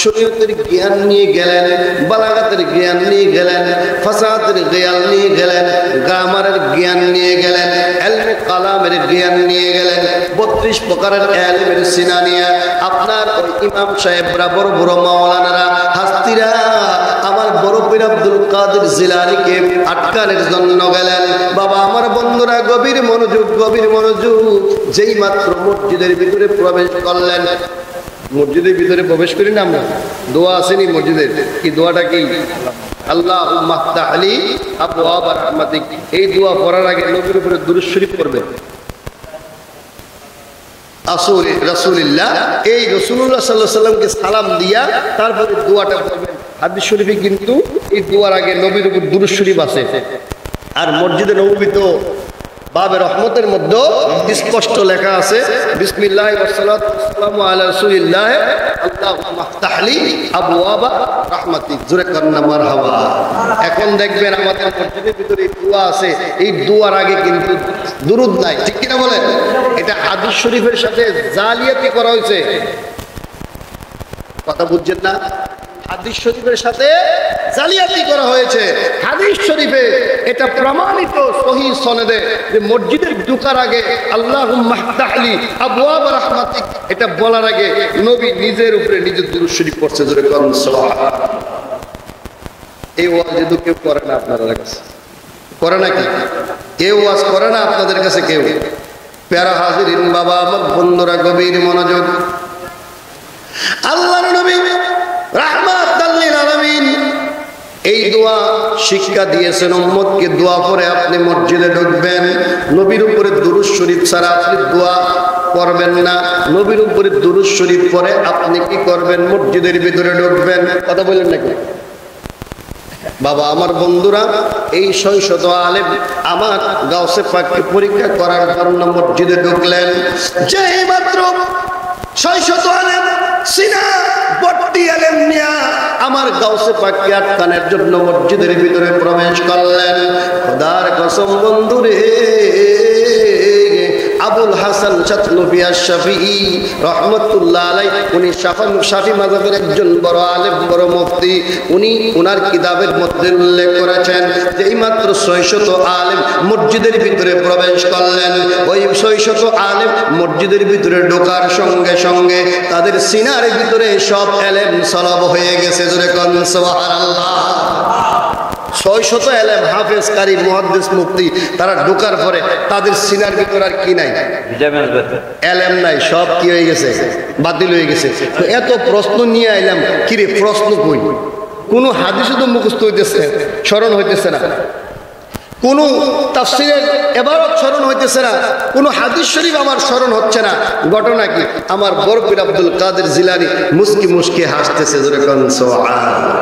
শরীয়তের জ্ঞান নিয়ে গেলেন, বালাগাতের জ্ঞান নিয়ে গেলেন, ফাসাহাতের জ্ঞান নিয়ে গেলেন, গ্রামারের জ্ঞান নিয়ে গেলেন, ইলমে কালামের জ্ঞান নিয়ে গেলেন। 32 প্রকারের ইলমের সিনা নিয়ে আপনার ইমাম সাহেবরা, বড় বড় মাওলানারা, হাস্তিরা আমার বড় পীর আব্দুল কাদের জিলানীকে আটকানোর জন্য গেলেন। বাবা আমার বন্ধুরা, গভীর মনোযোগ, গভীর মনোযোগ। যেই মাত্র মসজিদের ভিতরে প্রবেশ করলেন, মসজিদের ভিতরে প্রবেশ করি না আমরা, দোয়া আসেনি মসজিদের, কি দোয়াটা কি? আল্লাহুম্মা আফতাহ লি আবওয়াব রাহমাতিক। এই দোয়া পড়ার আগে নবীর উপরে দুরূদ শরীফ পড়বেন। রাসূলুল্লাহ, এই রাসূলুল্লাহ সাল্লাল্লাহু আলাইহি সাল্লামকে সালাম দিয়া তারপরে দোয়াটা পড়বেন। হাদিস শরীফে কিন্তু এই দোয়ার আগে নবীর উপর দুরূদ শরীফ আছে। আর মসজিদে নববী তো বাবে রহমতের মধ্যে স্পষ্ট লেখা আছে, বিসমিল্লাহি ওয়া সালাতু ওয়াসসালামু আলা রাসূলিল্লাহ আল্লাহুম্মা আফতাহ লি আবওয়াব রাহমাতিক। জোরে কন্না মারহাবা। এখন দেখবেন আমাদের মসজিদের ভিতরে দোয়া আছে, এই দোয়ার আগে কিন্তু দুরূদ নাই, ঠিক কি না বলেন? এটা হাদিস শরীফের সাথে জালিয়াতি করা হয়েছে। কথা বুঝছেন না? হাদিস শরীফের সাথে জালিয়াতি করা হয়েছে। হাদিস শরীফে এটা প্রমাণিত সহিহ সনদে যে মসজিদের ঢোকার আগে আল্লাহুম্মা আফতাহ লি আবওয়াব রাহমাতিক এটা বলার আগে নবী নিজের উপরে নিজের দুরূদ শরীফ পড়ছে। জোরে কোন সুবহানাল্লাহ। এই ওয়াজ যদি কেউ করে না আপনাদের কাছে, করে নাকি? কেউ ওয়াজ করে না আপনাদের কাছে? কেউ? প্যারা হাজিরিন বাবা আমার বন্ধুরা, গভীর মনোযোগ। আল্লাহর নবী রাহমাতাল লিল আলামিন এই দোয়া শিক্ষা দিয়েছেন উম্মতকে। দোয়া পরে আপনি মসজিদে ঢুকবেন, নবীর উপরে দুরূদ শরীফ ছাড়া আপনি দোয়া করবেন না। নবীর উপরে দুরূদ শরীফ পরে আপনি কি করবেন? মসজিদের ভিতরে ঢুকবেন। কথা বলেন নাকি বাবা আমার বন্ধুরা? এই 600 আলেম আমার গাউসে পাককে পরীক্ষা করার জন্য মসজিদে ঢুকলেন। যেই মাত্র 600 আলেম সিনা বট্টি আলেম মিয়া আমার গাউসে পাককে আটকানোর জন্য মসজিদের ভিতরে প্রবেশ করলেন। খোদার কসম বন্ধুরে, আবুল হাসান শাতনবী আশ-শাফিঈ রাহমাতুল্লাহ আলাইহি, উনি শাফি মাযহাবের একজন বড় আলেম, বড় মুফতি। উনি ওনার কিতাবের মধ্যে উল্লেখ করেছেন যে এই মাত্র 600 আলেম মসজিদের ভিতরে প্রবেশ করলেন। ওই 600 আলেম মসজিদের ভিতরে ঢোকার সঙ্গে সঙ্গে তাদের সিনার ভিতরে সব এলেম সলব হয়ে গেছে। জোরে কোন সুবহানাল্লাহ। 600 এলেম, হাফেজ, কারি, মুহাদ্দিস, মুফতি, তারা ঢোকার পরে তাদের সিনার ভিতর আর কি নাই? এলেম নাই। সব কি হয়ে গেছে? বাতিল হয়ে গেছে। তো এত প্রশ্ন নিয়ে আইলাম, কিরে প্রশ্ন কই? কোনো হাদিসে তো মুখস্থ হইতেছে, স্মরণ হইতেছে না। কোনো তাফসীরের ইবারত স্মরণ হইতেছে না। কোনো হাদিস শরীফ আমার স্মরণ হচ্ছে না। ঘটনা কি? আমার বড় পীর আব্দুল কাদের জিলানী মুস্কি মুস্কি হাসতেছে। জোরে কোন সুবহানাল্লাহ।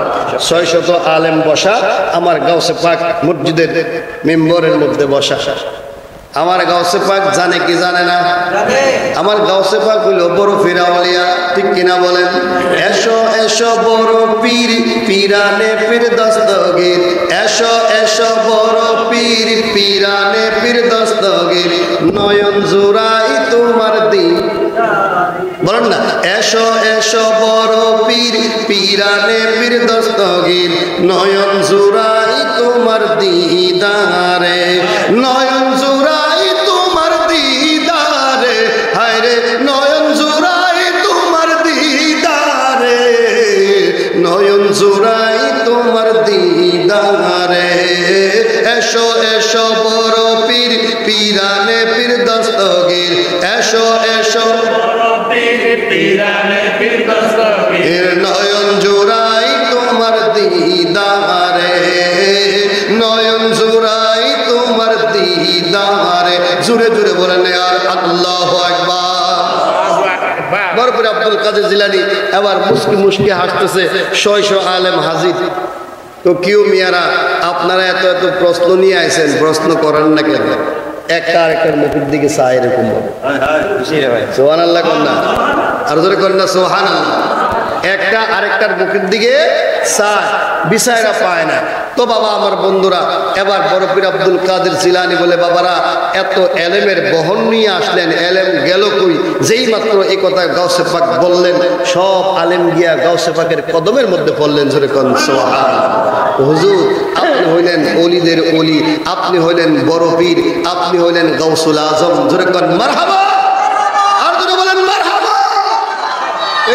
600 আলেম বসা, আমার গাউসে পাক মসজিদের মেম্বরের মধ্যে বসা। আমার গাউসে পাক জানে কি জানে না? আমার গাউসে পাক হইল বড় পীর আউলিয়া, ঠিক কিনা বলেন? এসো এসো বড় পীর, পীরানে পীর দস্তগীর। এসো এসো বড় পীর, পীরানে পীর দস্তগীর। নয়ন জোড়াই তোমার দিন। বলেন না, এসো এসো বড় পীর, পীরানে পীর দস্তগীর। নয়ন জোড়াই তোমার দিদারে, নয়ন জোড়াই তোমার দিদারে। হায় রে নয়ন জোড়াই তোমার দিদারে, নয়ন জোড়াই তোমার দিদারে। এসো এসো বড় পীর, পীরানে পীর দস্তগীর। এসো এসো নয়ন জোড়াই তোমার দিদারে, নয়ন জোড়াই তোমার দিদারে। জোরে জোরে বলেন আর আল্লাহু আকবার। বড় পীর আব্দুল কাদের জিলানী এবার মুস্কি মুস্কি হাসতেছে। 600 আলেম হাজির। তো কেউ মিয়ারা আপনারা এত এত প্রশ্ন নিয়ে আইছেন, প্রশ্ন করেন না কেন? একটা আরেকটার মুখের দিকে চায় এরকম ভাবে। সোহান আল্লাহ কন্যা, আর ধরে কন্যা সোহান আল্লাহ। একটা আরেকটার মুখের দিকে চায়, বিষয়রা পায় না। তো বাবা আমার বন্ধুরা, এবার বড় পীর আব্দুল কাদের জিলানী বলে, বাবারা এত এলেমের বহন নিয়ে আসলেন, এলেম গেল কই? যেই মাত্র এই কথা গাউসে পাক বললেন, সব আলেম গিয়া গাউসে পাকের কদমের মধ্যে পড়লেন। জোরে কোন সুবহান। হুজুর আপনি হইলেন অলিদের অলি, আপনি হইলেন বড় পীর, আপনি হইলেন গাউসুল আজম। জোরে কোন মারহাবা, আর জোরে বলেন মারহাবা।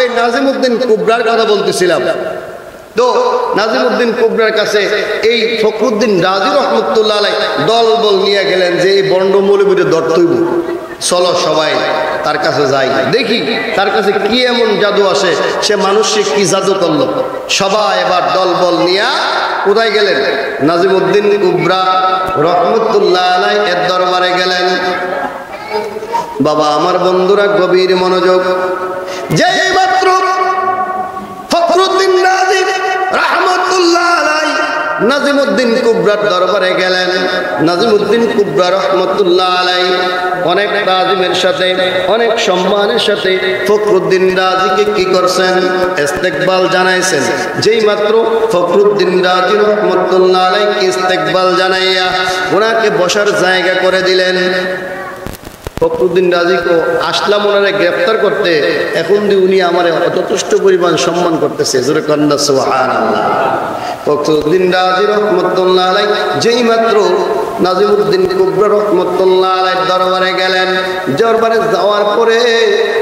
এই নাজিমউদ্দিন কুবরার কথা বলতেছিলাম। তো নাজিমউদ্দিন কুবরার কাছে এই ফখরুদ্দিন রাজি রহমতুল্লাহ আলাইহি দল বল নিয়ে গেলেন যে এই বন্ড মৌলবীদের দর্তইব, চলো সবাই তার কাছে যাই, দেখি তার কাছে কি এমন জাদু আসে, সে মানুষকে কি জাদু করলো। সবাই এবার দল বল নিয়ে কোথায় গেলেন? নাজিমউদ্দিন কুবরা রহমতুল্লাহ আলাইহি এর দরবারে গেলেন। বাবা আমার বন্ধুরা গভীর মনোযোগ। যেই মাত্র ফখরুদ্দিন রাজি রহমতুল্লাহ আলাইহি নাজিমউদ্দিন কুবরার দরবারে গেলেন, নাজিমউদ্দিন কুবরা রহমতুল্লাহ আলাইহি অনেক তাজিমের সাথে, অনেক সম্মানের সাথে ফখরুদ্দিন রাজিকে কি করছেন? ইস্তেকবাল জানাইছেন। যেই মাত্র ফখরুদ্দিন রাজি রহমতুল্লাহ আলাইহি ইস্তেকবাল জানাইয়া ওনাকে বসার জায়গা করে দিলেন। ফখরুদ্দিন রাজিকে আসলাম ওনারে গ্রেফতার করতে, এখন দিয়ে উনি আমার যথেষ্ট পরিমাণ সম্মান করতেছে। জোরে কন্যা সুবহানাল্লাহ। ফখরুদ্দিন রাজি রহমতুল্লাহ আলাইহি যেই মাত্র নাজিমউদ্দিন কুবরা রহমতুল্লাহ আলাইহির দরবারে গেলেন, দরবারে যাওয়ার পরে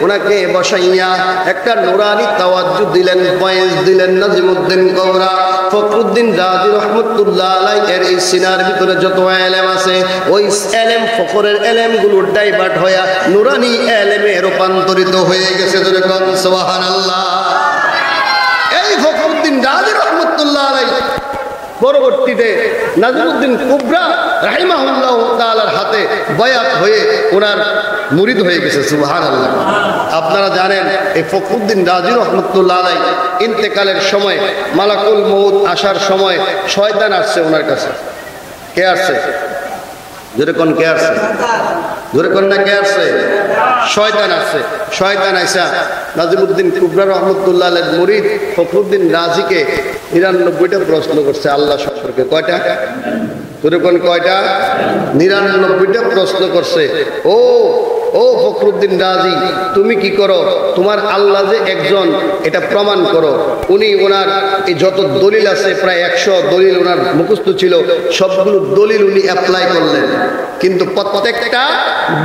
ওনাকে বসাইয়া একটা নুরানি তাওয়াজ্জু দিলেন, পয়েন্ট দিলেন নাজিমউদ্দিন কুবরা। ফখরুদ্দিন রাজি রহমতুল্লাহ আলাইহি এর এই সিনার ভিতরে যত এলেম আছে, ওই এলেম ফখরের এলেমগুলো ডাইভার্ট হয়ে নুরানি এলেমে রূপান্তরিত হয়ে গেছে। জোরে কোন সুবহানাল্লাহ। এই ফখরুদ্দিন রাজি রহমতুল্লাহ আলাইহি পরবর্তীতে নাজিমউদ্দিন কুবরা রাহিমাহুল্লাহ তাআলার হাতে বায়াত হয়ে ওনার মুরিদ হয়ে গেছে। সুবহানাল্লাহ। আপনারা জানেন এই ফখরুদ্দিন রাজি রহমতুল্লাহ আলাইহি ইন্তেকালের সময়, মালাকুল মউত আসার সময় শয়তান আসছে ওনার কাছে। কে আসছে? জোরে কোন কে আসছে? জোরে কোন না কে আসছে? শয়তান আসছে। শয়তান আইসা নাজিমউদ্দিন কুবরা রহমতুল্লাহ আলাইহির মুরিদ ফখরুদ্দিন রাজিকে ৯৯টা প্রশ্ন করছে আল্লাহ সম্পর্কে। কয়টা? জোরে কোন কয়টা? ৯৯টা প্রশ্ন করছে। ও ফখরুদ্দিন রাজি, তুমি কি করো? তোমার আল্লাহ যে একজন, এটা প্রমাণ করো। উনি ওনার এই যত দলিল আছে, প্রায় ১০০ দলিল ওনার মুখস্থ ছিল, সবগুলো দলিল উনি অ্যাপ্লাই করলেন, কিন্তু প্রত্যেকটা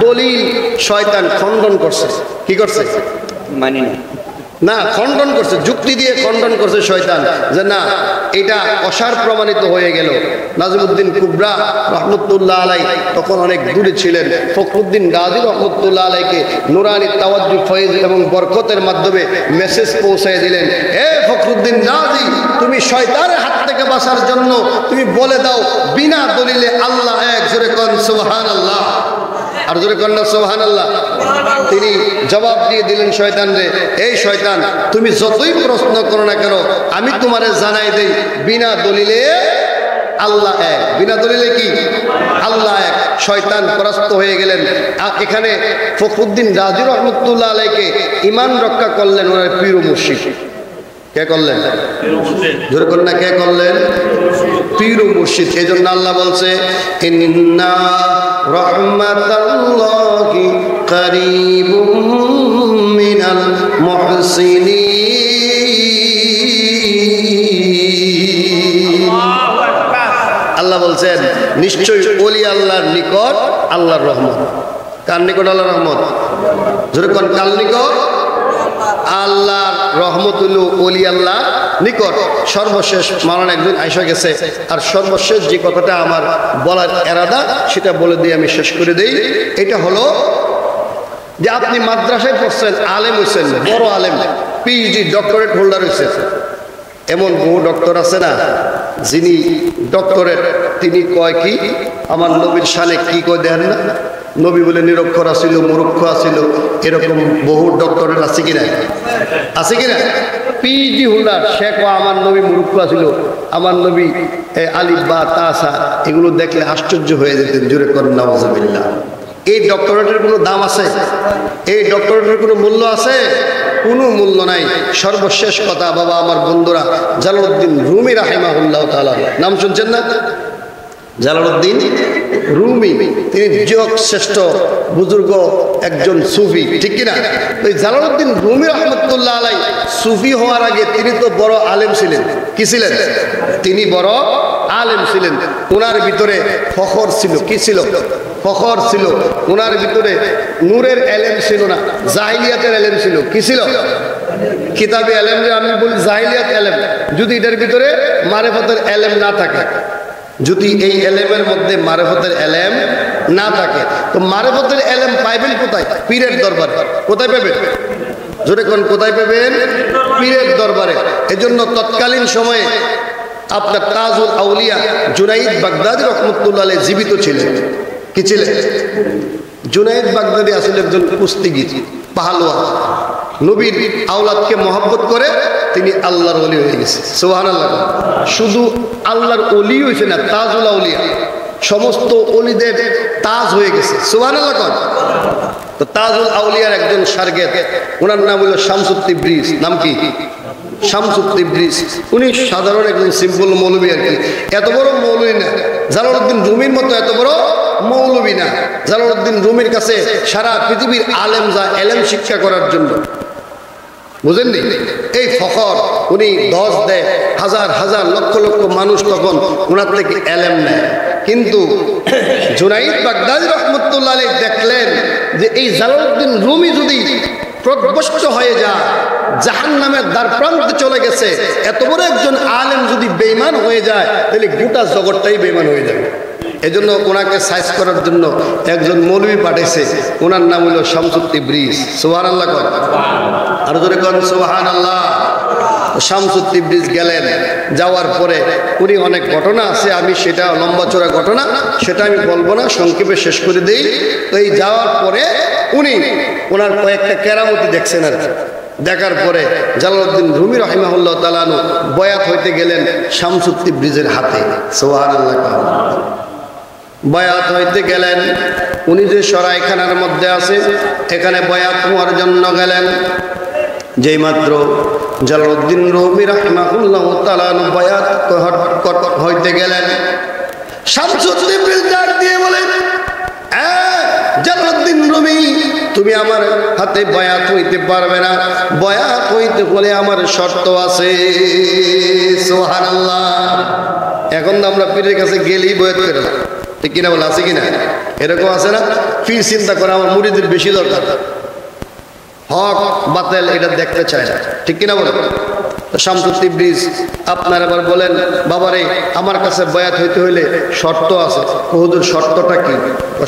দলিল শয়তান খণ্ডন করছে। কি করছে? মানি না, খণ্ডন করছে, যুক্তি দিয়ে খণ্ডন করছে শয়তান, যে না এটা অসার প্রমাণিত হয়ে গেল। নাজিমউদ্দিন কুবরা রহমতুল্লাহ আলাইহি তখন অনেক দূরে ছিলেন। ফখরুদ্দিন রাজি রহমতুল্লাহ আলাইহিকে নুরানি তাওয়াজ্জুহ ফয়েজ এবং বরকতের মাধ্যমে মেসেজ পৌঁছায় দিলেন, এ ফখরুদ্দিন রাজি, তুমি শয়তানের হাত থেকে বাঁচার জন্য তুমি বলে দাও বিনা দলিলে আল্লাহ এক। জোরে কোন সুবহানাল্লাহ। আর জোরে কোন না সুবহানাল্লাহ। তিনি জবাব দিয়ে দিলেন শয়তান রে, এই শয়তান, তুমি যতই প্রশ্ন করো না কেন, আমি তোমারে জানাই দেই বিনা দলিলে আল্লাহ এক। বিনা দলিলে কি? আল্লাহ এক। শয়তান পরাস্ত হয়ে গেলেন। এখানে ফখরুদ্দিন রাজি রহমতুল্লাহ আলাইহিকে ঈমান রক্ষা করলেন ওনার পীর ও মুর্শিদ। কে করলেন? জোরে কোন না কে করলেন? পীর ও মুর্শিদ। এই জন্য আল্লাহ বলছে, ইন্না রাহমাতাল্লাহি কারীবুম মিনাল মুহসিনিন। আল্লাহ বলছেন নিশ্চয়ই ওলি আল্লাহর নিকট আল্লাহর রহমত। কার নিকট আল্লাহর রহমত? জোরে কোন কার নিকট? আল্লাহর রহমত হলো ওলি আল্লাহ নিকট। সর্বশেষ মাওলানা একজন আইসা গেছে, আর সর্বশেষ যে কথাটা আমার বলার এরাদা সেটা বলে দিয়ে আমি শেষ করে দেই। এটা হলো যে আপনি মাদ্রাসায় পড়ছেন, আলেম হয়েছেন, বড় আলেম, পিএইচডি ডক্টরেট হোল্ডার হয়েছেন। এমন বহু ডক্টর আছে না, যিনি ডক্টরেট, তিনি কয় কি আমার নবীর শানে কি কয় দেন না, নবী বলে নিরক্ষর আসিল, মূর্খ আসিল। এরকম বহু ডক্টরেট আছে কিনা? আছে কিনা? পিএইচডি হোল্ডার, সে কয় আমার নবী মূর্খ আসিল, আমার নবী আলিফ বা তাসা এগুলো দেখলে আশ্চর্য হয়ে যেতেন। জোরে করেন নাউজুবিল্লাহ। এই ডক্টরেটের কোনো দাম আছে? এই ডক্টরেটের কোনো মূল্য আছে? কোনো মূল্য নাই। সর্বশেষ কথা বাবা আমার বন্ধুরা, জালালউদ্দিন রুমি রাহিমাহুল্লাহ তাআলা নাম শুনছেন না? জালালউদ্দিন রুমি, তিনি যোগ শ্রেষ্ঠ বুজুর্গ একজন সুফি, ঠিক কিনা? ওই জালালউদ্দিন রুমি রহমতুল্লাহ আলাই সুফি হওয়ার আগে তিনি তো বড় আলেম ছিলেন। কি ছিলেন? তিনি বড় আলেম ছিলেন। ওনার ভিতরে ফখর ছিল। কি ছিল? ফখর ছিল। ওনার ভিতরে নূরের এলেম ছিল না, জাহিলিয়াতের এলেম ছিল। কি ছিল? কিতাবে এলেম, আমি বলি জাহিলিয়াত এলেম। যদি এটার ভিতরে মারিফতের এলেম না থাকে, যদি এই এলেমের মধ্যে মারিফতের এলেম না থাকে, তো মারিফতের এলেম পাইবেন কোথায়? পীরের দরবারে। কোথায় পাবেন? জোরে কোন কোথায় পাবেন? পীরের দরবারে। এজন্য তৎকালীন সময়ে আপনার তাজুল আউলিয়া জুনাইদ বাগদাদি রহমতুল্লাহ আলাইহি জীবিত ছিলেন। কি ছিলেন? জুনাইদ বাগদাদি আসলে একজন কুস্তিগীর, পাহলওয়ান। নবীর আওলাদকে মহব্বত করে তিনি আল্লাহর ওলি হয়ে গেছে। সুবহানাল্লাহ। শুধু আল্লাহর ওলি হয়েছে না, তাজুল আউলিয়া, সমস্ত ওলিদের তাজ হয়ে গেছে। সুবহানাল্লাহ। তো তাজুল আউলিয়ার একজন শারগেদ, ওনার নাম হলো শামসুত তিবরিজ। নাম কি? শামসুত তিবরিজ। উনি সাধারণ একজন সিম্পল মৌলবী আর কি। এত বড় মৌলবী না, জালালউদ্দিন রুমির মতো এত বড় মৌলবী না। জালালউদ্দিন রুমির কাছে সারা পৃথিবীর আলেম যায় এলেম শিক্ষা করার জন্য। বুঝেননি? এই ফখর উনি 10 দেয়, হাজার হাজার লক্ষ লক্ষ মানুষ তখন ওনার থেকে এলেম নেয়। কিন্তু জুনাইদ বাগদাদি রহমতুল্লাহ আলাইহি দেখলেন যে এই জালালউদ্দিন রুমি যদি প্রদবষ্ট হয়ে যায়, জাহান্নামের দ্বার প্রান্তে চলে গেছে, এত বড় একজন আলেম যদি বেঈমান হয়ে যায়, তাহলে গোটা জগৎটাই বেঈমান হয়ে যাবে। এজন্য ওনাকে সাইজ করার জন্য একজন মৌলবী পাঠাইছে। ওনার নাম হলো শামসুত তিবরিজ। সুবহানাল্লাহ। আর জোরে কোন সুবহানাল্লাহ। শামসুত তিবরিজ গেলেন। যাওয়ার পরে উনি অনেক ঘটনা আছে, আমি সেটা লম্বা চড়া ঘটনা, সেটা আমি বলবো না, সংক্ষেপে শেষ করে দিই। তো এই যাওয়ার পরে উনি ওনার কয়েকটা কেরামতি দেখছেন আর কি। দেখার পরে জালালউদ্দিন রুমি রাহিমাহুল্লাহ তাআলা বয়াত হইতে গেলেন শামসুত তিবরিজের হাতে। সুবহানাল্লাহ। বয়াত হইতে গেলেন, উনি যে সরাইখানার মধ্যে আছে এখানে বয়াত হওয়ার জন্য গেলেন। যেই মাত্র জালালউদ্দিন রুমি রাহিমাহুল্লাহ তাআলা বয়াত হইতে গেলেন, শামসুত তিবরিজ ডাক দিয়ে বলেন, জালালউদ্দিন রুমি, তুমি আমার হাতে বয়াত হইতে পারবে না। বয়াত হইতে বলে আমার শর্ত আছে। সুবহানাল্লাহ। এখন তো আমরা পীরের কাছে গেলেই বয়াত করে না, ঠিক কিনা বলে? আছে কিনা? এরকম আছে না? পীর চিন্তা করে আমার মুরিদের বেশি দরকার, হক বাতিল এটা দেখতে চায় না, ঠিক কিনা বলে? শামসুত তিবরিজ আপনার আবার বলেন, বাবারে আমার কাছে বয়াত হইতে হইলে শর্ত আছে। হুজুর শর্তটা কি?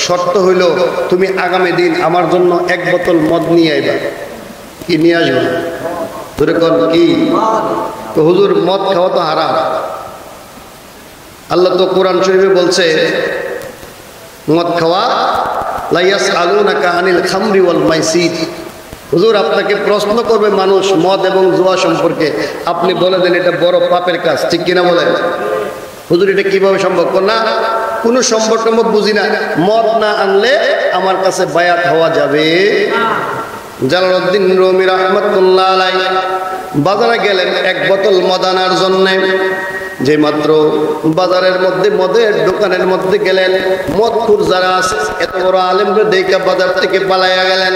শর্ত হইল তুমি আগামী দিন আমার জন্য 1 বোতল মদ নিয়ে আইবা। কি নিয়ে আসবে? ধরে কর কি? হুজুর মদ খাওয়া তো হারাম। আল্লাহ তো কোরআন শরীফে বলছে মদ খাওয়া, লা ইয়াসআলুনাকা আনিল খামরি ওয়াল মাইসির। হুজুর আপনাকে প্রশ্ন করবে মানুষ মদ এবং জুয়া সম্পর্কে, আপনি বলে দেন এটা বড় পাপের কাজ, ঠিক কিনা বলেন? হুজুর এটা কিভাবে সম্ভব? না, কোনো সম্পর্ক বুঝি না, মদ না আনলে আমার কাছে বায়াত হওয়া যাবে। জালালউদ্দিন রুমি রাহমাতুল্লাহ আলাইহি বাজারে গেলেন 1 বোতল মদ আনার জন্যে। যে মাত্র বাজারের মধ্যে মদের দোকানের মধ্যে গেলেন, মদখুর যারা আছে এত বড় আলেমকে দেখে বাজার থেকে পালাইয়া গেলেন।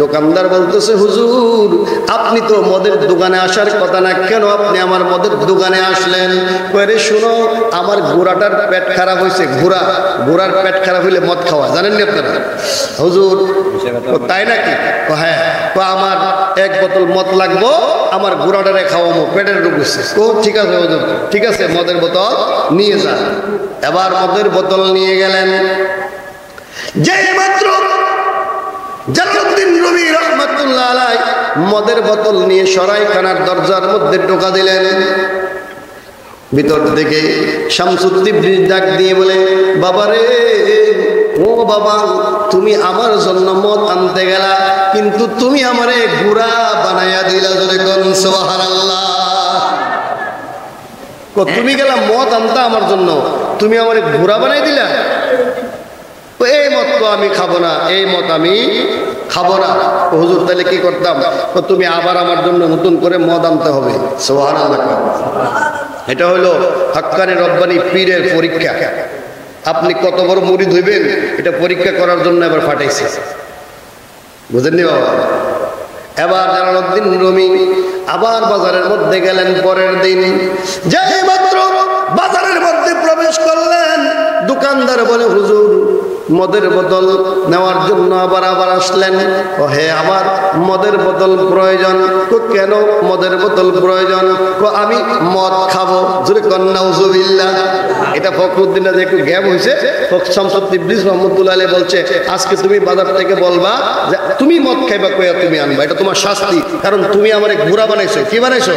দোকানদার বলতেছে, হুজুর আপনি তো মদের দোকানে আসার কথা না, কেন আপনি আমার মদের দোকানে আসলেন? কয়ে শুনো, আমার ঘোড়াটার পেট খারাপ হয়েছে। ঘোড়ার পেট খারাপ হইলে মদ খাওয়া জানেন না আপনারা? হুজুর তাই নাকি? হ্যাঁ। আমার 1 বোতল মদ লাগবো, আমার ঘোড়াটারে খাওয়াবো, পেটের রোগ হচ্ছে। ঠিক আছে হুজুর, ঠিক আছে, মদের বোতল নিয়ে যান। এবার মদের বোতল নিয়ে গেলেন। যে মাত্র জালালউদ্দিন রুমি রাহমাতুল্লাহ আলাইহি মদের বোতল নিয়ে সরাইখানার দরজার মধ্যে ঢোকা দিলেন, ভিতর থেকে শামসুত তিবরিজ ডাক দিয়ে বলে, বাবারে, ও বাবা, তুমি আমার জন্য মদ আনতে গেলা, কিন্তু তুমি আমারে ঘোড়া বানাইয়া দিলা। জোরে কোন সুবহানাল্লাহ। তুমি গেলা মদ আনতা আমার জন্য, তুমি আমার ঘোড়া বানাই দিলা। এই মদ তো আমি খাবো না, এই মদ আমি খাবো না। হুজুর তাহলে কি করতাম? তুমি আবার আমার জন্য নতুন করে মদ আনতে হবে। সুবহানাল্লাহ। এটা হলো হাক্কানি রব্বানি পীরের পরীক্ষা। আপনি কত বড় মুরিদ হইবেন এটা পরীক্ষা করার জন্য এবার ফাটাইছে, বুঝেননি বাবা? এবার জালালউদ্দিন রুমি আবার বাজারের মধ্যে গেলেন পরের দিন। যেই মাত্র বাজারের মধ্যে প্রবেশ করলেন, দোকানদার বলে হুজুর মদের বোতল নেওয়ার জন্য আবার আসলেন। ও হে, আবার মদের বোতল প্রয়োজন? কেন মদের বোতল প্রয়োজন? আমি মদ খাবো। জোরে কন্যা নাউজুবিল্লাহ। এটা ফখরুদ্দিন যে একটু গ্যাপ হয়েছে, শামসুদ তিবরিজ রহমতুল্লাহ আলাইহি বলছে আজকে তুমি বাজার থেকে বলবা যে তুমি মদ খাইবা, কইয়া তুমি আনবা, এটা তোমার শাস্তি। কারণ তুমি আমারে ঘোড়া বানাইছো। কি বানাইছো?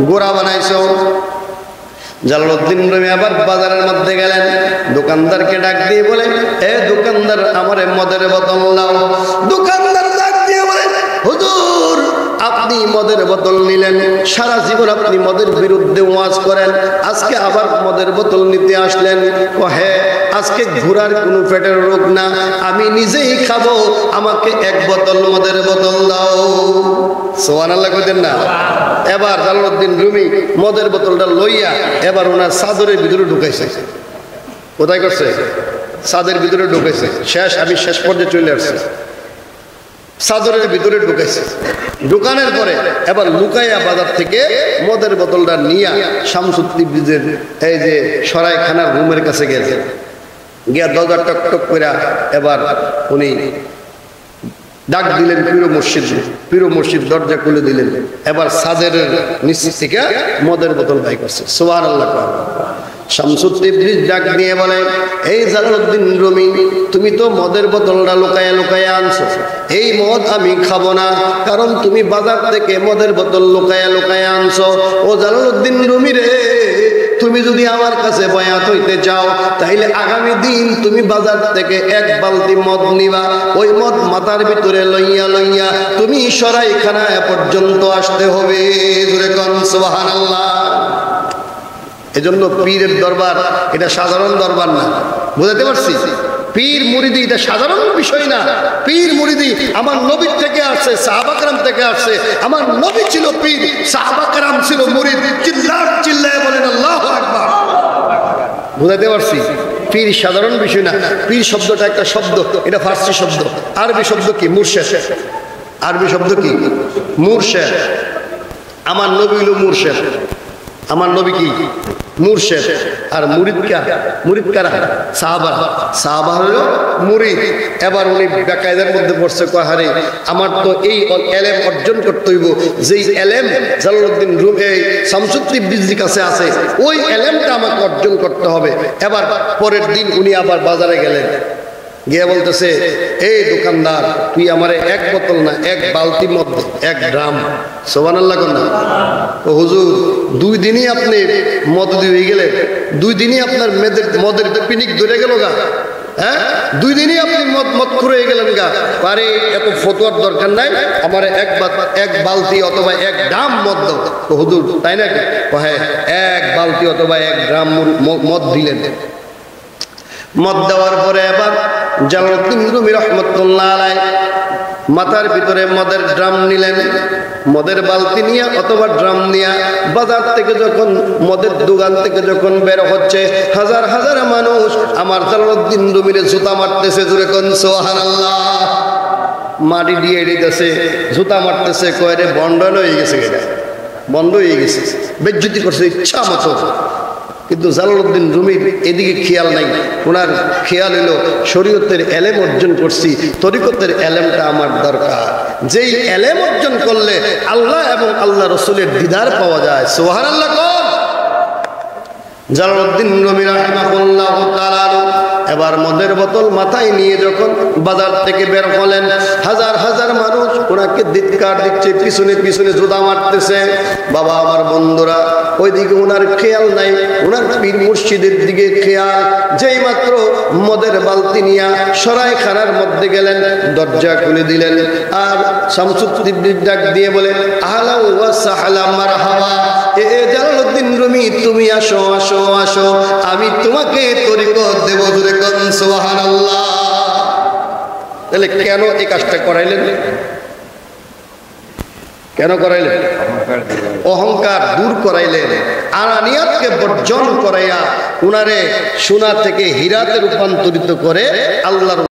ঘোড়া বানাইছো। জালালউদ্দিন রুমি আবার বাজারের মধ্যে গেলেন, দোকানদারকে ডাক দিয়ে বলে এ দোকানদার আমারে মদের বোতল দাও। দোকানদার ডাক দিয়ে বলে হুজুর আপনি মদের বোতল নিলেন, সারা জীবন আপনি মদের বিরুদ্ধে ওয়াজ করেন, আজকে আবার মদের বোতল নিতে আসলেন। ও হ্যাঁ, আজকে ঘোড়ার কোনো পেটের রোগ না, আমি নিজেই খাবো, আমাকে এক বোতল মদের বোতল দাও। সুবহানাল্লাহ কইতেন না? এবার জালালউদ্দিন রুমি মদের বোতলটা লইয়া এবার ওনার চাদরের ভিতরে ঢুকাইছে। কোথায় করছে? চাঁদের ভিতরে ঢুকাইছে। আমি শেষ পর্যায়ে চলে আসছি। চাদরের ভিতরে ঢুকাইছে। ঢুকানোর পরে এবার লুকাইয়া বাজার থেকে মদের বোতলটা নিয়ে শামসুদ তিবরিজের এই যে সরাইখানার রুমের কাছে গেছে। গিয়া দরজা টক টক করে এবার উনি ডাক দিলেন পীর মসজিদ দরজা খুলে দিলেন। এবার সাজের নিচ থেকে মদের বোতল বাই করছে। সুবহানাল্লাহ। শামসুদ তিবরিজ ডাক দিয়ে বলে এই জালালউদ্দিন রুমি, তুমি তো মদের বোতলটা লুকায়া লুকায়া আনছো, এই মদ আমি খাবো না, কারণ তুমি বাজার থেকে মদের বোতল লুকায়া লুকায়া আনছো। ও জালালউদ্দিন রুমি রে, তুমি যদি আমার কাছে বয়াত হইতে চাও তাইলে আগামী দিন তুমি বাজার থেকে এক বালতি মদ নিবা, ওই মদ মাথার ভিতরে লইয়া লইয়া তুমি সরাইখানায় পর্যন্ত আসতে হবে। জোরে কোন সুবহানাল্লাহ। এজন্য পীরের দরবার এটা সাধারণ দরবার না, বুঝাতে পারছি? পীর মুরিদি এটা সাধারণ বিষয় না। পীর মুরিদি আমার নবীর থেকে আসছে, সাহাবা কেরাম থেকে আসছে। আমার নবী ছিল পীর, সাহাবা কেরাম ছিল মুরিদ। চিল্লায় বলেন আল্লাহু আকবার। বুঝাতে পারছি? পীর সাধারণ বিষয় না। পীর শব্দটা একটা শব্দ, এটা ফার্সি শব্দ। আরবি শব্দ কি? মুর্শেদ। আরবি শব্দ কি? মুর্শেদ। আমার নবী হলো মুর্শেদ। আমার নবী কি? মুর্শেদ। আর মুরিদ কারা? সাহাবা। সাহাবা হলো মুরিদ। এবার উনি বেকায়দার মধ্যে পড়ছে, কহারে আমার তো এই এলেম অর্জন করতে হইব, যেই এলেম জালালউদ্দিন রুমি শামসুদ তিবরিজের কাছে আছে, ওই এলেমটা আমাকে অর্জন করতে হবে। এবার পরের দিন উনি আবার বাজারে গেলেন, গিয়ে বলতেছে এই দোকানদার, তুই আমারে এক বোতল না, এক বালতি মদ, এক ড্রাম। সুবহানাল্লাহ কন্যা। ও হুজুর, 2 দিনই আপনি মদ দিয়ে গেলেন, 2 দিনই আপনার মদের পিনিক ধরে গেল গা। হ্যাঁ, 2 দিনই আপনি মদ করে গেলেন গা। আরে এত ফতোয়ার দরকার নাই, আমার এক বালতি অথবা এক ড্রাম মদ দাও। হুজুর তাই নাকি? হ্যাঁ, এক বালতি অথবা এক ড্রাম মদ দিলেন। মদ দেওয়ার পরে এবার জালালউদ্দিন রুমি রহমতুল্লাহ আলাইহি মাথার ভিতরে মদের ড্রাম নিলেন। মদের বালতি নিয়ে অথবা ড্রাম নিয়ে বাজার থেকে যখন মদের দোকান থেকে যখন বের হচ্ছে, হাজার হাজার মানুষ আমার জালালউদ্দিন রুমিরে জুতা মারতেছে। জোরে কোন সুবহানাল্লাহ। মাটি দিয়ে দিতেছে, জুতা মারতেছে, কয়রে বন্ধ হয়ে গেছে, এটা বন্ধ হয়ে গেছে, বেজ্জতি করছে ইচ্ছা মতো। কিন্তু জালালউদ্দিন রুমির এদিকে খেয়াল নাই। ওনার খেয়াল হলো শরীয়তের এলেম অর্জন করছি, তরিকতের এলেমটা আমার দরকার। যেই এলেম অর্জন করলে আল্লাহ এবং আল্লাহ রসুলের দিদার পাওয়া যায়। সুবহানাল্লাহ। জালালউদ্দিন রুমি রাহিমাহুল্লাহু তাআলা এবার মদের বোতল মাথায় নিয়ে যখন বাজার থেকে বের হলেন, হাজার হাজার মানুষ ওনাকে ধিক্কার দিচ্ছে, পিছনে পিছনে জুতা মারতেছে। বাবা আমার বন্ধুরা, ওইদিকে ওনার খেয়াল নাই, ওনার পীর মুর্শিদের দিকে খেয়াল। যেই মাত্র মদের বালতি নিয়ে সরাইখানার মধ্যে গেলেন, দরজা খুলে দিলেন। আর শামসুদ তিবরিজ ডাক দিয়ে বলে আহলা ওয়া সাহলা মারহাবা, এ জালালউদ্দিন রুমি তুমি আসো আসো আসো, আমি তোমাকে তরিকত দেব। জোরে কোন সুবহানাল্লাহ। তাহলে কেন এই কাজটা করাইলেন? কেন করাইলেন? অহংকার দূর করাইলেন, আনানিয়াতকে বর্জন করাইয়া উনারে সোনা থেকে হীরাতে রূপান্তরিত করে আল্লাহর